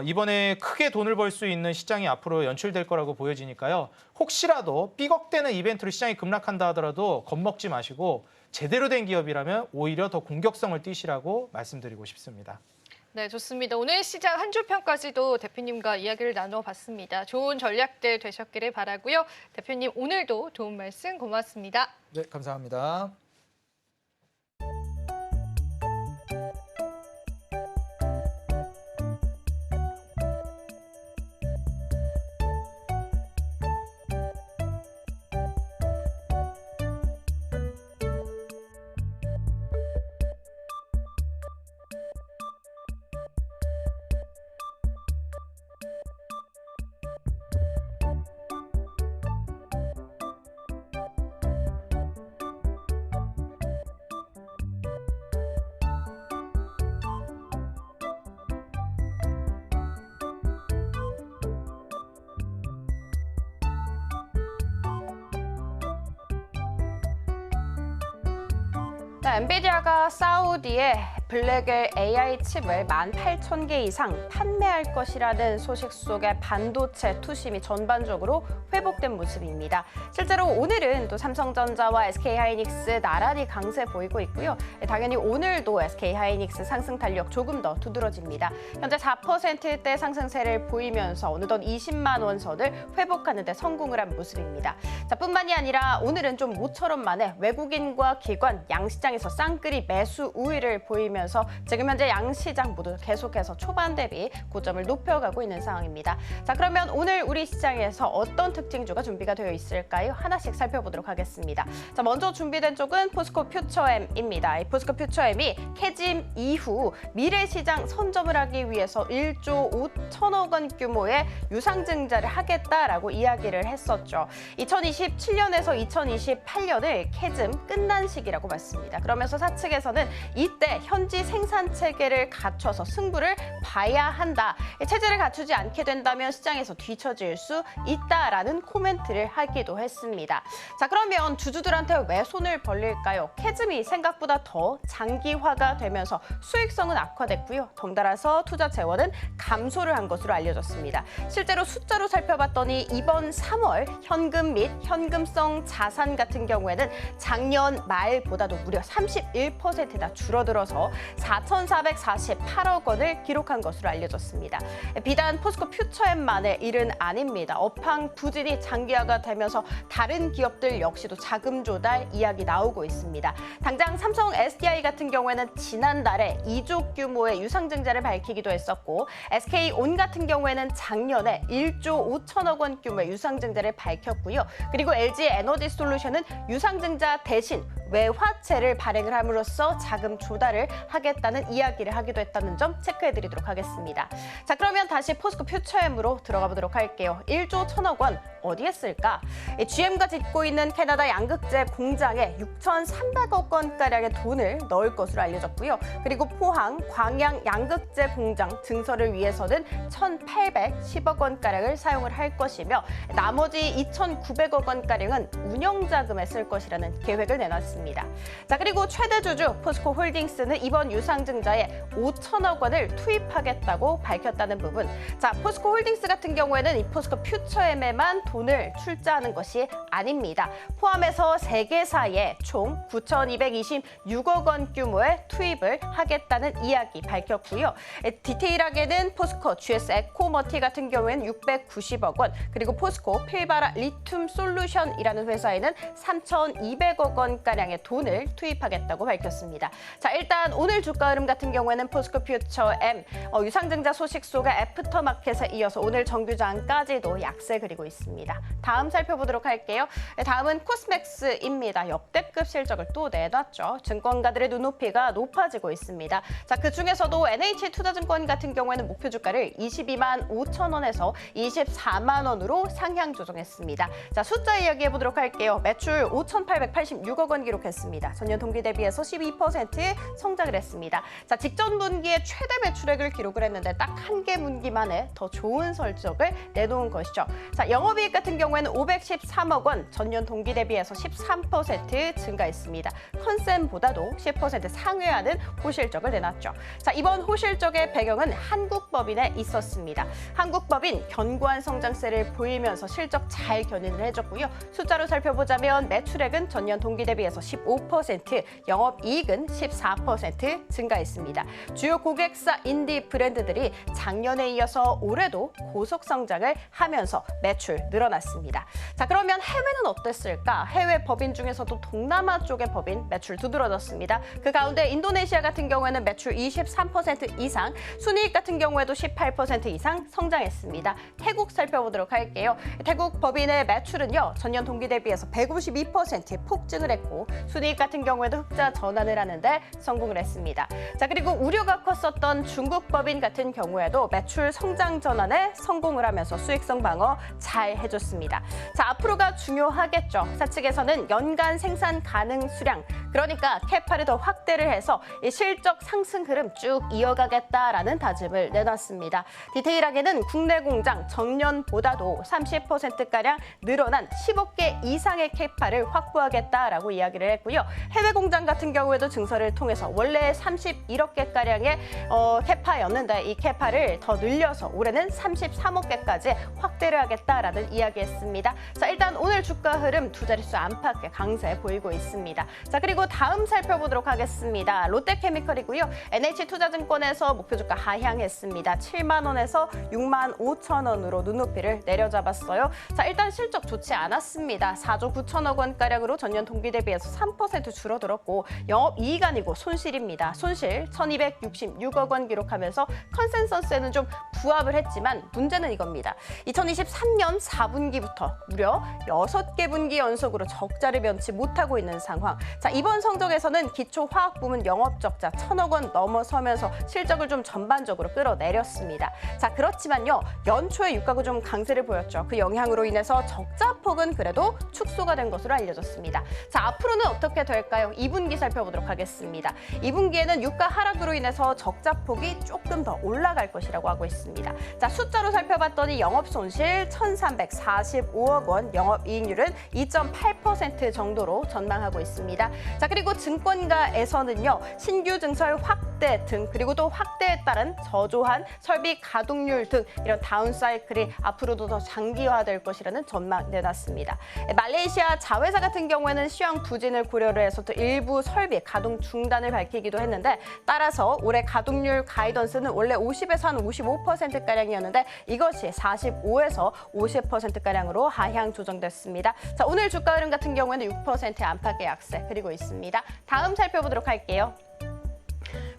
B: 이번에 크게 돈을 벌 수 있는 시장이 앞으로 연출될 거라고 보여지니까요. 혹시라도 삐걱대는 이벤트로 시장이 급락한다 하더라도 겁먹지 마시고 제대로 된 기업이라면 오히려 더 공격성을 띠시라고 말씀드리고 싶습니다.
A: 네, 좋습니다. 오늘 시장 한 줄평까지도 대표님과 이야기를 나눠봤습니다. 좋은 전략들 되셨기를 바라고요. 대표님 오늘도 좋은 말씀 고맙습니다.
B: 네, 감사합니다.
C: 네, 엔비디아가 사우디에 블랙웰 AI 칩을 18,000개 이상 판매할 것이라는 소식 속에 반도체 투심이 전반적으로 회복된 모습입니다. 실제로 오늘은 또 삼성전자와 SK하이닉스 나란히 강세 보이고 있고요. 당연히 오늘도 SK하이닉스 상승 탄력 조금 더 두드러집니다. 현재 4%대 상승세를 보이면서 어느덧 20만 원 선을 회복하는 데 성공을 한 모습입니다. 자, 뿐만이 아니라 오늘은 좀 모처럼 만에 외국인과 기관, 양시장에서 쌍끌이 매수 우위를 보이면서 지금 현재 양시장 모두 계속해서 초반 대비 고점을 높여가고 있는 상황입니다. 자, 그러면 오늘 우리 시장에서 어떤 특징주가 준비가 되어 있을까요? 하나씩 살펴보도록 하겠습니다. 자, 먼저 준비된 쪽은 포스코 퓨처엠입니다. 이 포스코 퓨처엠이 캐짐 이후 미래시장 선점을 하기 위해서 1조 5천억 원 규모의 유상증자를 하겠다라고 이야기를 했었죠. 2027년에서 2028년을 캐짐 끝난 시기라고 봤습니다. 그러면서 사측에서는 이때 현지 생산 체계를 갖춰서 승부를 봐야 한다. 체제를 갖추지 않게 된다면 시장에서 뒤처질 수 있다라는 코멘트를 하기도 했습니다. 자, 그러면 주주들한테 왜 손을 벌릴까요? 캐즘이 생각보다 더 장기화가 되면서 수익성은 악화됐고요. 덩달아서 투자 재원은 감소를 한 것으로 알려졌습니다. 실제로 숫자로 살펴봤더니 이번 3월 현금 및 현금성 자산 같은 경우에는 작년 말보다도 무려 31%나 줄어들어서 4,448억 원을 기록한 것으로 알려졌습니다. 비단 포스코 퓨처엠만의 일은 아닙니다. 업황 부진이 장기화가 되면서 다른 기업들 역시도 자금 조달 이야기 나오고 있습니다. 당장 삼성 SDI 같은 경우에는 지난달에 2조 규모의 유상증자를 밝히기도 했었고 SK온 같은 경우에는 작년에 1조 5천억 원 규모의 유상증자를 밝혔고요. 그리고 LG 에너지 솔루션은 유상증자 대신 외화채를 발행을 함으로써 자금 조달을 하겠다는 이야기를 하기도 했다는 점 체크해드리도록 하겠습니다. 자, 그러면 다시 포스코 퓨처엠으로 들어가 보도록 할게요. 1조 1천억 원 어디에 쓸까? GM가 짓고 있는 캐나다 양극재 공장에 6,300억 원가량의 돈을 넣을 것으로 알려졌고요. 그리고 포항, 광양 양극재 공장 증설을 위해서는 1,810억 원가량을 사용을 할 것이며 나머지 2,900억 원가량은 운영자금에 쓸 것이라는 계획을 내놨습니다. 자, 그리고 최대 주주 포스코 홀딩스는 이번 유상증자에 5천억 원을 투입하겠다고 밝혔다는 부분. 자, 포스코 홀딩스 같은 경우에는 이 포스코 퓨처엠에만 돈을 출자하는 것이 아닙니다. 포함해서 3개사에 총 9,226억 원 규모의 투입을 하겠다는 이야기 밝혔고요. 디테일하게는 포스코 GS 에코머티 같은 경우에는 690억 원, 그리고 포스코 필바라 리튬 솔루션이라는 회사에는 3,200억 원가량의 돈을 투입하겠다고 밝혔습니다. 자, 일단 오늘 주가 흐름 같은 경우에는 포스코 퓨처엠 유상증자 소식 속에 애프터마켓에 이어서 오늘 정규장까지도 약세 그리고 있습니다. 다음 살펴보도록 할게요. 다음은 코스맥스입니다. 역대급 실적을 또 내놨죠. 증권가들의 눈높이가 높아지고 있습니다. 자, 그중에서도 NH투자증권 같은 경우에는 목표 주가를 22만 5천 원에서 24만 원으로 상향 조정했습니다. 자, 숫자 이야기해보도록 할게요. 매출 5,886억 원 기록했습니다. 전년 동기 대비해서 12% 성장을 했습니다. 자, 직전 분기에 최대 매출액을 기록을 했는데 딱 한 개 분기만에 더 좋은 설적을 내놓은 것이죠. 자, 영업이익 같은 경우에는 513억 원, 전년 동기 대비해서 13% 증가했습니다. 컨센보다도 10% 상회하는 호실적을 내놨죠. 자, 이번 호실적의 배경은 한국법인에 있었습니다. 한국법인 견고한 성장세를 보이면서 실적 잘 견인을 해줬고요. 숫자로 살펴보자면 매출액은 전년 동기 대비해서 15%, 영업이익은 14% 증가했습니다. 주요 고객사 인디 브랜드들이 작년에 이어서 올해도 고속 성장을 하면서 매출 늘어났습니다. 자, 그러면 해외는 어땠을까? 해외 법인 중에서도 동남아 쪽의 법인 매출 두드러졌습니다. 그 가운데 인도네시아 같은 경우에는 매출 23% 이상, 순이익 같은 경우에도 18% 이상 성장했습니다. 태국 살펴보도록 할게요. 태국 법인의 매출은요, 전년 동기 대비해서 152% 폭증을 했고, 순이익 같은 경우에도 흑자 전환을 하는데 성공을 했습니다. 자, 그리고 우려가 컸었던 중국 법인 같은 경우에도 매출 성장 전환에 성공을 하면서 수익성 방어 잘 해줬습니다. 자, 앞으로가 중요하겠죠. 사측에서는 연간 생산 가능 수량, 그러니까 캐파를 더 확대를 해서 이 실적 상승 흐름 쭉 이어가겠다라는 다짐을 내놨습니다. 디테일하게는 국내 공장 전년보다도 30%가량 늘어난 10억 개 이상의 캐파를 확보하겠다라고 이야기를 했고요. 해외 공장 같은 경우에도 증설을 통해서 원래 31억 개가량의 캐파였는데 이 캐파를 더 늘려서 올해는 33억 개까지 확대를 하겠다라는 이야기했습니다. 자, 일단 오늘 주가 흐름 두 자릿수 안팎의 강세 보이고 있습니다. 자, 그리고 다음 살펴보도록 하겠습니다. 롯데케미컬이고요. NH투자증권에서 목표 주가 하향했습니다. 7만 원에서 6만 5천 원으로 눈높이를 내려잡았어요. 자, 일단 실적 좋지 않았습니다. 4조 9천억 원가량으로 전년 동기 대비해서 3% 줄어들었고 영업이익 아니고 손실입니다. 손실 1,266억 원 기록하면서 컨센서스에는 좀 부합을 했지만 문제는 이겁니다. 2023년 4분기부터 무려 6개 분기 연속으로 적자를 면치 못하고 있는 상황. 자, 이번 성적에서는 기초화학 부문 영업 적자 1,000억 원 넘어서면서 실적을 좀 전반적으로 끌어내렸습니다. 자, 그렇지만요, 연초에 유가가 좀 강세를 보였죠. 그 영향으로 인해서 적자 폭은 그래도 축소가 된 것으로 알려졌습니다. 자, 앞으로는 어떻게 될까요? 2분기 살펴보도록 하겠습니다. 2분기에는 유가 하락으로 인해서 적자 폭이 조금 더 올라갈 것이라고 하고 있습니다. 자, 숫자로 살펴봤더니 영업 손실 1,345억 원, 영업이익률은 2.8% 정도로 전망하고 있습니다. 자, 그리고 증권가에서는요, 신규 증설 확대 등, 그리고 또 확대에 따른 저조한 설비 가동률 등 이런 다운사이클이 앞으로도 더 장기화될 것이라는 전망 내놨습니다. 말레이시아 자회사 같은 경우에는 시황 부진을 고려를 해서 또 일부 설비 가동 중단을 밝히기도 했는데, 따라서 올해 가동률 가이던스는 원래 50에서 한 55%가량이었는데 이것이 45에서 50%가량으로 하향 조정됐습니다. 자, 오늘 주가 흐름 같은 경우에는 6% 안팎의 약세 그리고 있습니다. 다음 살펴보도록 할게요.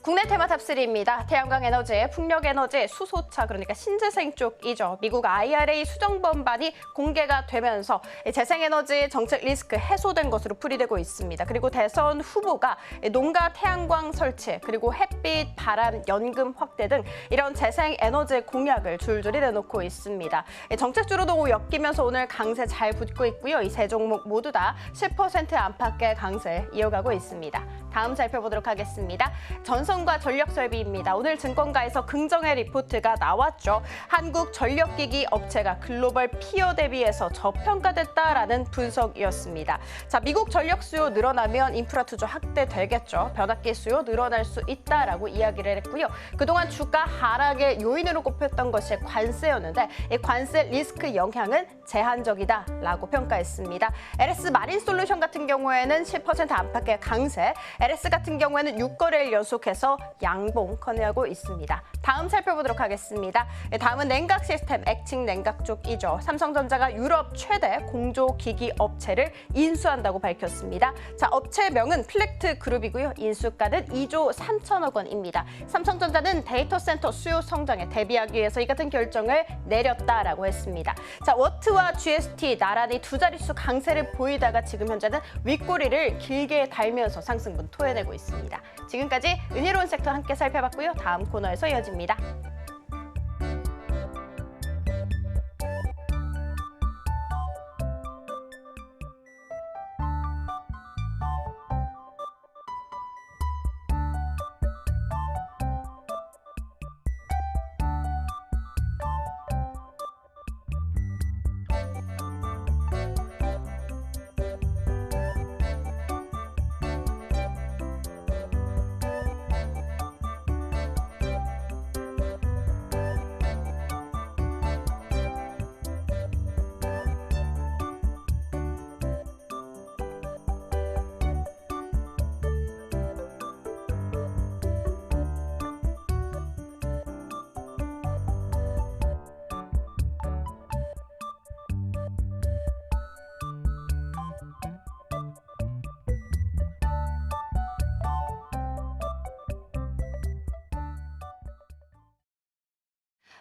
C: 국내 테마 탑3입니다. 태양광 에너지, 풍력 에너지, 수소차, 그러니까 신재생 쪽이죠. 미국 IRA 수정법안이 공개가 되면서 재생에너지 정책 리스크 해소된 것으로 풀이되고 있습니다. 그리고 대선 후보가 농가 태양광 설치, 그리고 햇빛, 바람, 연금 확대 등 이런 재생에너지 공약을 줄줄이 내놓고 있습니다. 정책주로도 엮이면서 오늘 강세 잘 붙고 있고요. 이 세 종목 모두 다 10% 안팎의 강세 이어가고 있습니다. 다음 살펴보도록 하겠습니다. 전선과 전력설비입니다. 오늘 증권가에서 긍정의 리포트가 나왔죠. 한국전력기기 업체가 글로벌 피어 대비해서 저평가됐다라는 분석이었습니다. 자, 미국 전력 수요 늘어나면 인프라 투자 확대되겠죠. 변압기 수요 늘어날 수 있다라고 이야기를 했고요. 그동안 주가 하락의 요인으로 꼽혔던 것이 관세였는데 이 관세 리스크 영향은 제한적이다라고 평가했습니다. LS 마린솔루션 같은 경우에는 10% 안팎의 강세, LS 같은 경우에는 6거래일 연속해서 양봉 커내하고 있습니다. 다음 살펴보도록 하겠습니다. 다음은 냉각 시스템, 액칭 냉각 쪽이죠. 삼성전자가 유럽 최대 공조기기 업체를 인수한다고 밝혔습니다. 자, 업체명은 플렉트 그룹이고요. 인수가는 2조 3천억 원입니다. 삼성전자는 데이터 센터 수요 성장에 대비하기 위해서 이 같은 결정을 내렸다라고 했습니다. 자, 워트와 GST 나란히 두 자릿수 강세를 보이다가 지금 현재는 윗꼬리를 길게 달면서 상승분 토해내고 있습니다. 지금까지 은혜로운 섹터 함께 살펴봤고요. 다음 코너에서 이어집니다.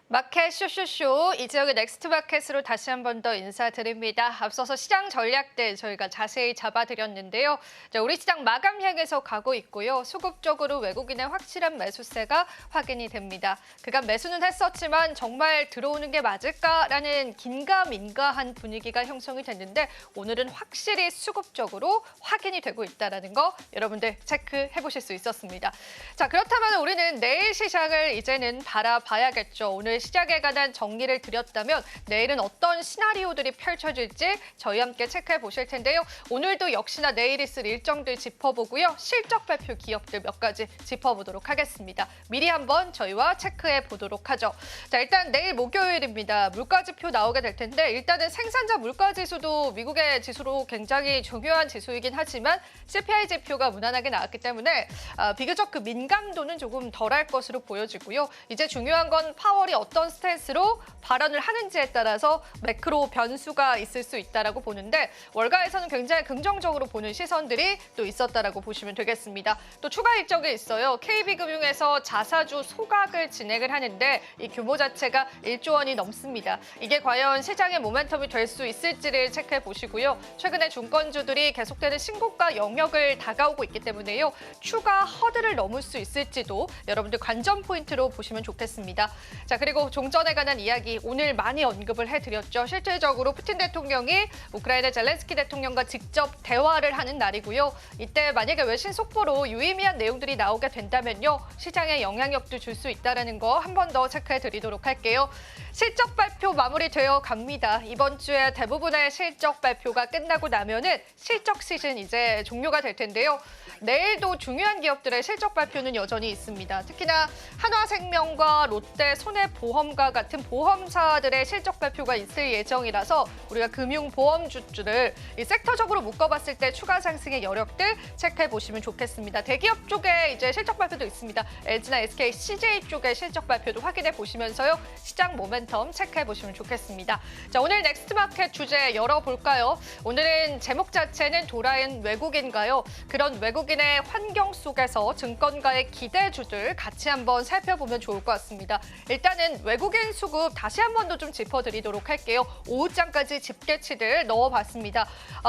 A: 마켓 쇼쇼쇼, 이지역의 넥스트 마켓으로 다시 한 번 더 인사드립니다. 앞서서 시장 전략들 저희가 자세히 잡아드렸는데요. 자, 우리 시장 마감 향해서 가고 있고요. 수급적으로 외국인의 확실한 매수세가 확인이 됩니다. 그간 매수는 했었지만 정말 들어오는 게 맞을까라는 긴가민가한 분위기가 형성이 됐는데 오늘은 확실히 수급적으로 확인이 되고 있다는 거 여러분들 체크해 보실 수 있었습니다. 자, 그렇다면 우리는 내일 시장을 이제는 바라봐야겠죠. 오늘 시장에 관한 정리를 드렸다면 내일은 어떤 시나리오들이 펼쳐질지 저희 함께 체크해 보실 텐데요. 오늘도 역시나 내일 있을 일정들 짚어보고요. 실적 발표 기업들 몇 가지 짚어보도록 하겠습니다. 미리 한번 저희와 체크해 보도록 하죠. 자, 일단 내일 목요일입니다. 물가지표 나오게 될 텐데 일단은 생산자 물가지수도 미국의 지수로 굉장히 중요한 지수이긴 하지만 CPI 지표가 무난하게 나왔기 때문에 비교적 그 민감도는 조금 덜할 것으로 보여지고요. 이제 중요한 건 파월이 어떤 스탠스로 발언을 하는지에 따라서 매크로 변수가 있을 수 있다라고 보는데 월가에서는 굉장히 긍정적으로 보는 시선들이 또 있었다라고 보시면 되겠습니다. 또 추가 일정이 있어요. KB금융에서 자사주 소각을 진행을 하는데 이 규모 자체가 1조 원이 넘습니다. 이게 과연 시장의 모멘텀이 될 수 있을지를 체크해 보시고요. 최근에 중권주들이 계속되는 신고가 영역을 다가오고 있기 때문에요. 추가 허들을 넘을 수 있을지도 여러분들 관전 포인트로 보시면 좋겠습니다. 자, 그리고 종전에 관한 이야기 오늘 많이 언급을 해드렸죠. 실질적으로 푸틴 대통령이 우크라이나 젤렌스키 대통령과 직접 대화를 하는 날이고요. 이때 만약에 외신 속보로 유의미한 내용들이 나오게 된다면요. 시장에 영향력도 줄 수 있다는 거 한 번 더 체크해드리도록 할게요. 실적 발표 마무리되어 갑니다. 이번 주에 대부분의 실적 발표가 끝나고 나면은 실적 시즌 이제 종료가 될 텐데요. 내일도 중요한 기업들의 실적 발표는 여전히 있습니다. 특히나 한화생명과 롯데, 손해보험과 같은 보험사들의 실적 발표가 있을 예정이라서 우리가 금융보험주들을 이 섹터적으로 묶어봤을 때 추가 상승의 여력들 체크해 보시면 좋겠습니다. 대기업 쪽에 이제 실적 발표도 있습니다. LG나 SK, CJ 쪽의 실적 발표도 확인해 보시면서요. 시장 모멘텀 모멘텀 체크해 보시면 좋겠습니다. 자, 오늘 넥스트마켓 주제 열어볼까요? 오늘은 제목 자체는 돌아온 외국인가요? 그런 외국인의 환경 속에서 증권가의 기대주들 같이 한번 살펴보면 좋을 것 같습니다. 일단은 외국인 수급 다시 한 번 더 좀 짚어드리도록 할게요. 오후장까지 집계치들 넣어봤습니다.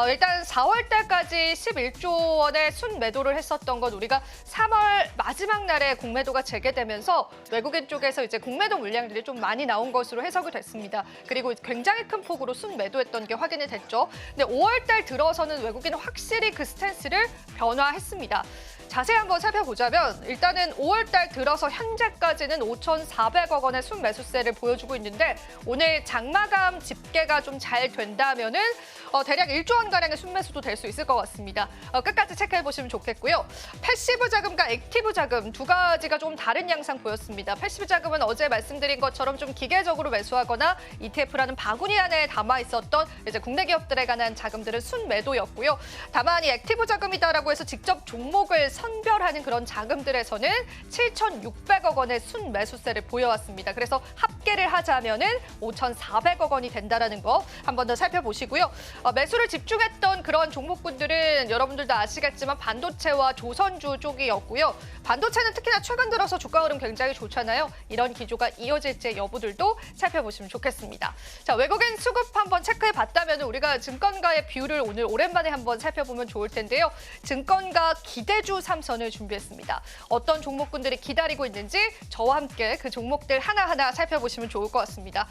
A: 일단 4월 달까지 11조 원의 순매도를 했었던 건 우리가 3월 마지막 날에 공매도가 재개되면서 외국인 쪽에서 이제 공매도 물량들이 좀 많이 나온 것으로 해석이 됐습니다. 그리고 굉장히 큰 폭으로 순매도했던 게 확인이 됐죠. 근데 5월 달 들어서는 외국인은 확실히 그 스탠스를 변화했습니다. 자세히 한번 살펴보자면 일단은 5월 달 들어서 현재까지는 5,400억 원의 순매수세를 보여주고 있는데 오늘 장마감 집계가 좀 잘 된다면은 대략 1조 원가량의 순매수도 될 수 있을 것 같습니다. 끝까지 체크해보시면 좋겠고요. 패시브 자금과 액티브 자금 두 가지가 좀 다른 양상 보였습니다. 패시브 자금은 어제 말씀드린 것처럼 좀 기계적으로 매수하거나 ETF라는 바구니 안에 담아 있었던 이제 국내 기업들에 관한 자금들은 순매도였고요. 다만 이 액티브 자금이다라고 해서 직접 종목을 선별하는 그런 자금들에서는 7,600억 원의 순매수세를 보여왔습니다. 그래서 합계를 하자면은 5,400억 원이 된다라는 거 한 번 더 살펴보시고요. 매수를 집중했던 그런 종목군들은 여러분들도 아시겠지만 반도체와 조선주 쪽이었고요. 반도체는 특히나 최근 들어서 주가 흐름 굉장히 좋잖아요. 이런 기조가 이어질지 여부들도 살펴보시면 좋겠습니다. 자, 외국인 수급 한번 체크해봤다면 우리가 증권가의 비율을 오늘 오랜만에 한번 살펴보면 좋을 텐데요. 증권가 기대주 3선을 준비했습니다. 어떤 종목군들이 기다리고 있는지 저와 함께 그 종목들 하나하나 살펴보시면 좋을 것 같습니다.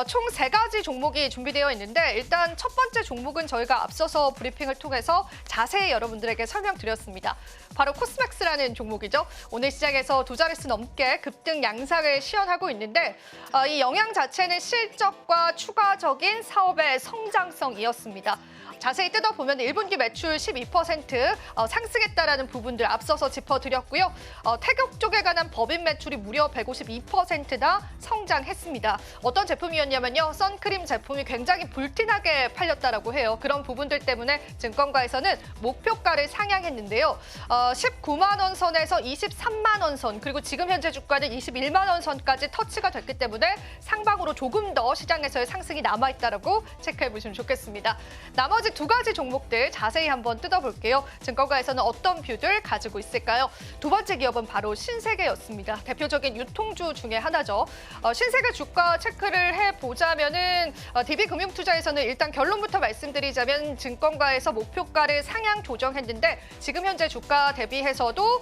A: 총 3가지 종목이 준비되어 있는데 일단 첫 번째 종목은 저희가 앞서서 브리핑을 통해서 자세히 여러분들에게 설명드렸습니다. 바로 코스맥스라는 종목이죠. 오늘 시장에서 2자릿수 넘게 급등 양상을 시현하고 있는데 이 영향 자체는 실적과 추가적인 사업의 성장성이었습니다. 자세히 뜯어보면 1분기 매출 12% 상승했다라는 부분들 앞서서 짚어드렸고요. 태국 쪽에 관한 법인 매출이 무려 152%나 성장했습니다. 어떤 제품이었냐면요. 선크림 제품이 굉장히 불티나게 팔렸다라고 해요. 그런 부분들 때문에 증권가에서는 목표가를 상향했는데요. 19만 원 선에서 23만 원 선, 그리고 지금 현재 주가는 21만 원 선까지 터치가 됐기 때문에 상방으로 조금 더 시장에서의 상승이 남아있다라고 체크해보시면 좋겠습니다. 나머지 2가지 종목들 자세히 한번 뜯어볼게요. 증권가에서는 어떤 뷰들 가지고 있을까요? 두 번째 기업은 바로 신세계였습니다. 대표적인 유통주 중에 하나죠. 신세계 주가 체크를 해보자면은 DB금융투자에서는 일단 결론부터 말씀드리자면 증권가에서 목표가를 상향 조정했는데 지금 현재 주가 대비해서도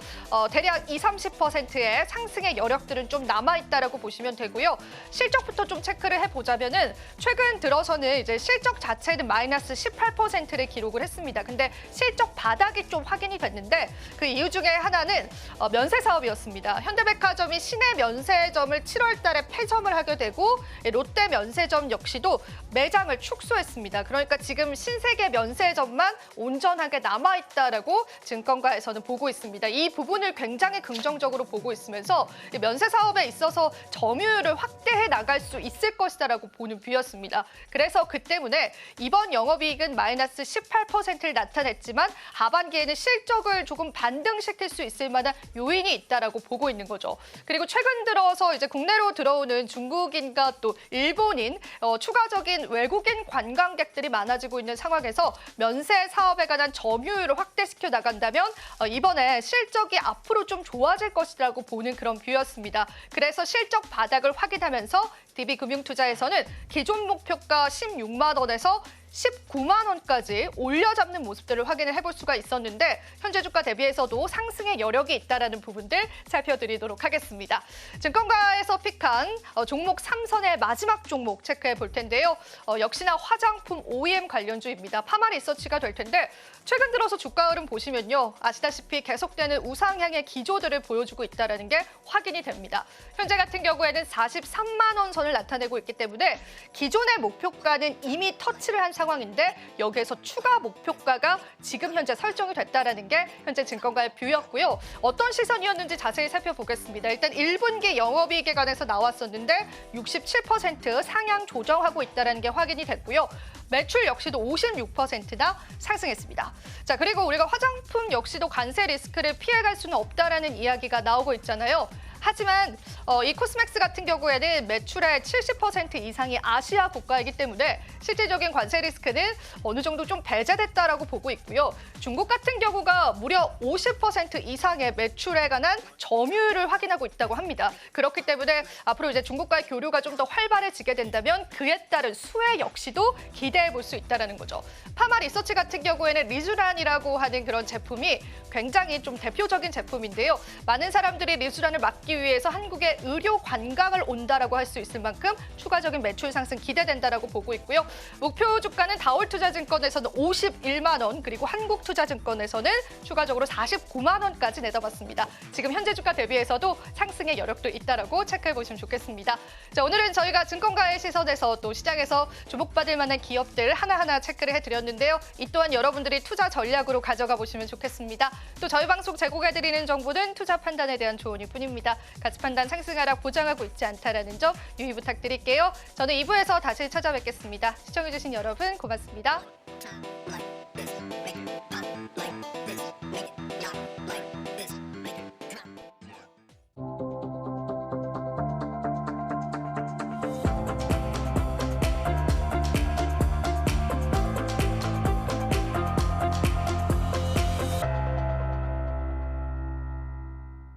A: 대략 20-30%의 상승의 여력들은 좀 남아있다라고 보시면 되고요. 실적부터 좀 체크를 해보자면은 최근 들어서는 이제 실적 자체는 마이너스 18%를 기록을 했습니다. 근데 실적 바닥이 좀 확인이 됐는데 그 이유 중에 하나는 면세 사업이었습니다. 현대백화점이 시내 면세점을 7월 달에 폐점을 하게 되고 롯데 면세점 역시도 매장을 축소했습니다. 그러니까 지금 신세계 면세점만 온전하게 남아있다라고 증권가에서는 보고 있습니다. 이 부분을 굉장히 긍정적으로 보고 있으면서 면세 사업에 있어서 점유율을 확대해 나갈 수 있을 것이다라고 보는 뷰였습니다. 그래서 그 때문에 이번 영업이익은 마이너스 18%를 나타냈지만 하반기에는 실적을 조금 반등시킬 수 있을 만한 요인이 있다라고 보고 있는 거죠. 그리고 최근 들어서 이제 국내로 들어오는 중국인과 또 일본인 추가적인 외국인 관광객들이 많아지고 있는 상황에서 면세 사업에 관한 점유율을 확대시켜 나간다면 이번에 실적이 앞으로 좀 좋아질 것이라고 보는 그런 뷰였습니다. 그래서 실적 바닥을 확인하면서 DB금융투자에서는 기존 목표가 16만 원에서 19만 원까지 올려잡는 모습들을 확인을 해볼 수가 있었는데 현재 주가 대비해서도 상승의 여력이 있다는 부분들 살펴드리도록 하겠습니다. 증권가에서 픽한 종목 3선의 마지막 종목 체크해 볼 텐데요. 역시나 화장품 OEM 관련주입니다. 파마 리서치가 될 텐데 최근 들어서 주가 흐름 보시면요. 아시다시피 계속되는 우상향의 기조들을 보여주고 있다는 게 확인이 됩니다. 현재 같은 경우에는 43만 원 선을 나타내고 있기 때문에 기존의 목표가는 이미 터치를 한 상황인데 여기에서 추가 목표가가 지금 현재 설정이 됐다는 게 현재 증권가의 뷰였고요. 어떤 시선이었는지 자세히 살펴보겠습니다. 일단 1분기 영업이익에 관해서 나왔었는데 67% 상향 조정하고 있다는 게 확인이 됐고요. 매출 역시도 56%나 상승했습니다. 자, 그리고 우리가 화장품 역시도 관세 리스크를 피해갈 수는 없다라는 이야기가 나오고 있잖아요. 하지만 이 코스맥스 같은 경우에는 매출의 70% 이상이 아시아 국가이기 때문에 실질적인 관세 리스크는 어느 정도 좀 배제됐다라고 보고 있고요. 중국 같은 경우가 무려 50% 이상의 매출에 관한 점유율을 확인하고 있다고 합니다. 그렇기 때문에 앞으로 이제 중국과의 교류가 좀 더 활발해지게 된다면 그에 따른 수혜 역시도 기대해 볼 수 있다는 거죠. 파마 리서치 같은 경우에는 리쥬란이라고 하는 그런 제품이 굉장히 좀 대표적인 제품인데요. 많은 사람들이 리쥬란을 막기 위해서 한국에 의료 관광을 온다라고 할 수 있을 만큼 추가적인 매출 상승 기대된다라고 보고 있고요. 목표 주가는 다올투자증권에서는 51만 원, 그리고 한국투자증권에서는 추가적으로 49만 원까지 내다봤습니다. 지금 현재 주가 대비해서도 상승의 여력도 있다라고 체크해 보시면 좋겠습니다. 자, 오늘은 저희가 증권가의 시선에서 또 시장에서 주목받을 만한 기업들 하나하나 체크를 해드렸는데요. 이 또한 여러분들이 투자 전략으로 가져가 보시면 좋겠습니다. 또 저희 방송 제공해드리는 정보는 투자 판단에 대한 조언일 뿐입니다. 가치 판단 상승하락 보장하고 있지 않다라는 점 유의 부탁드릴게요. 저는 2부에서 다시 찾아뵙겠습니다. 시청해주신 여러분 고맙습니다.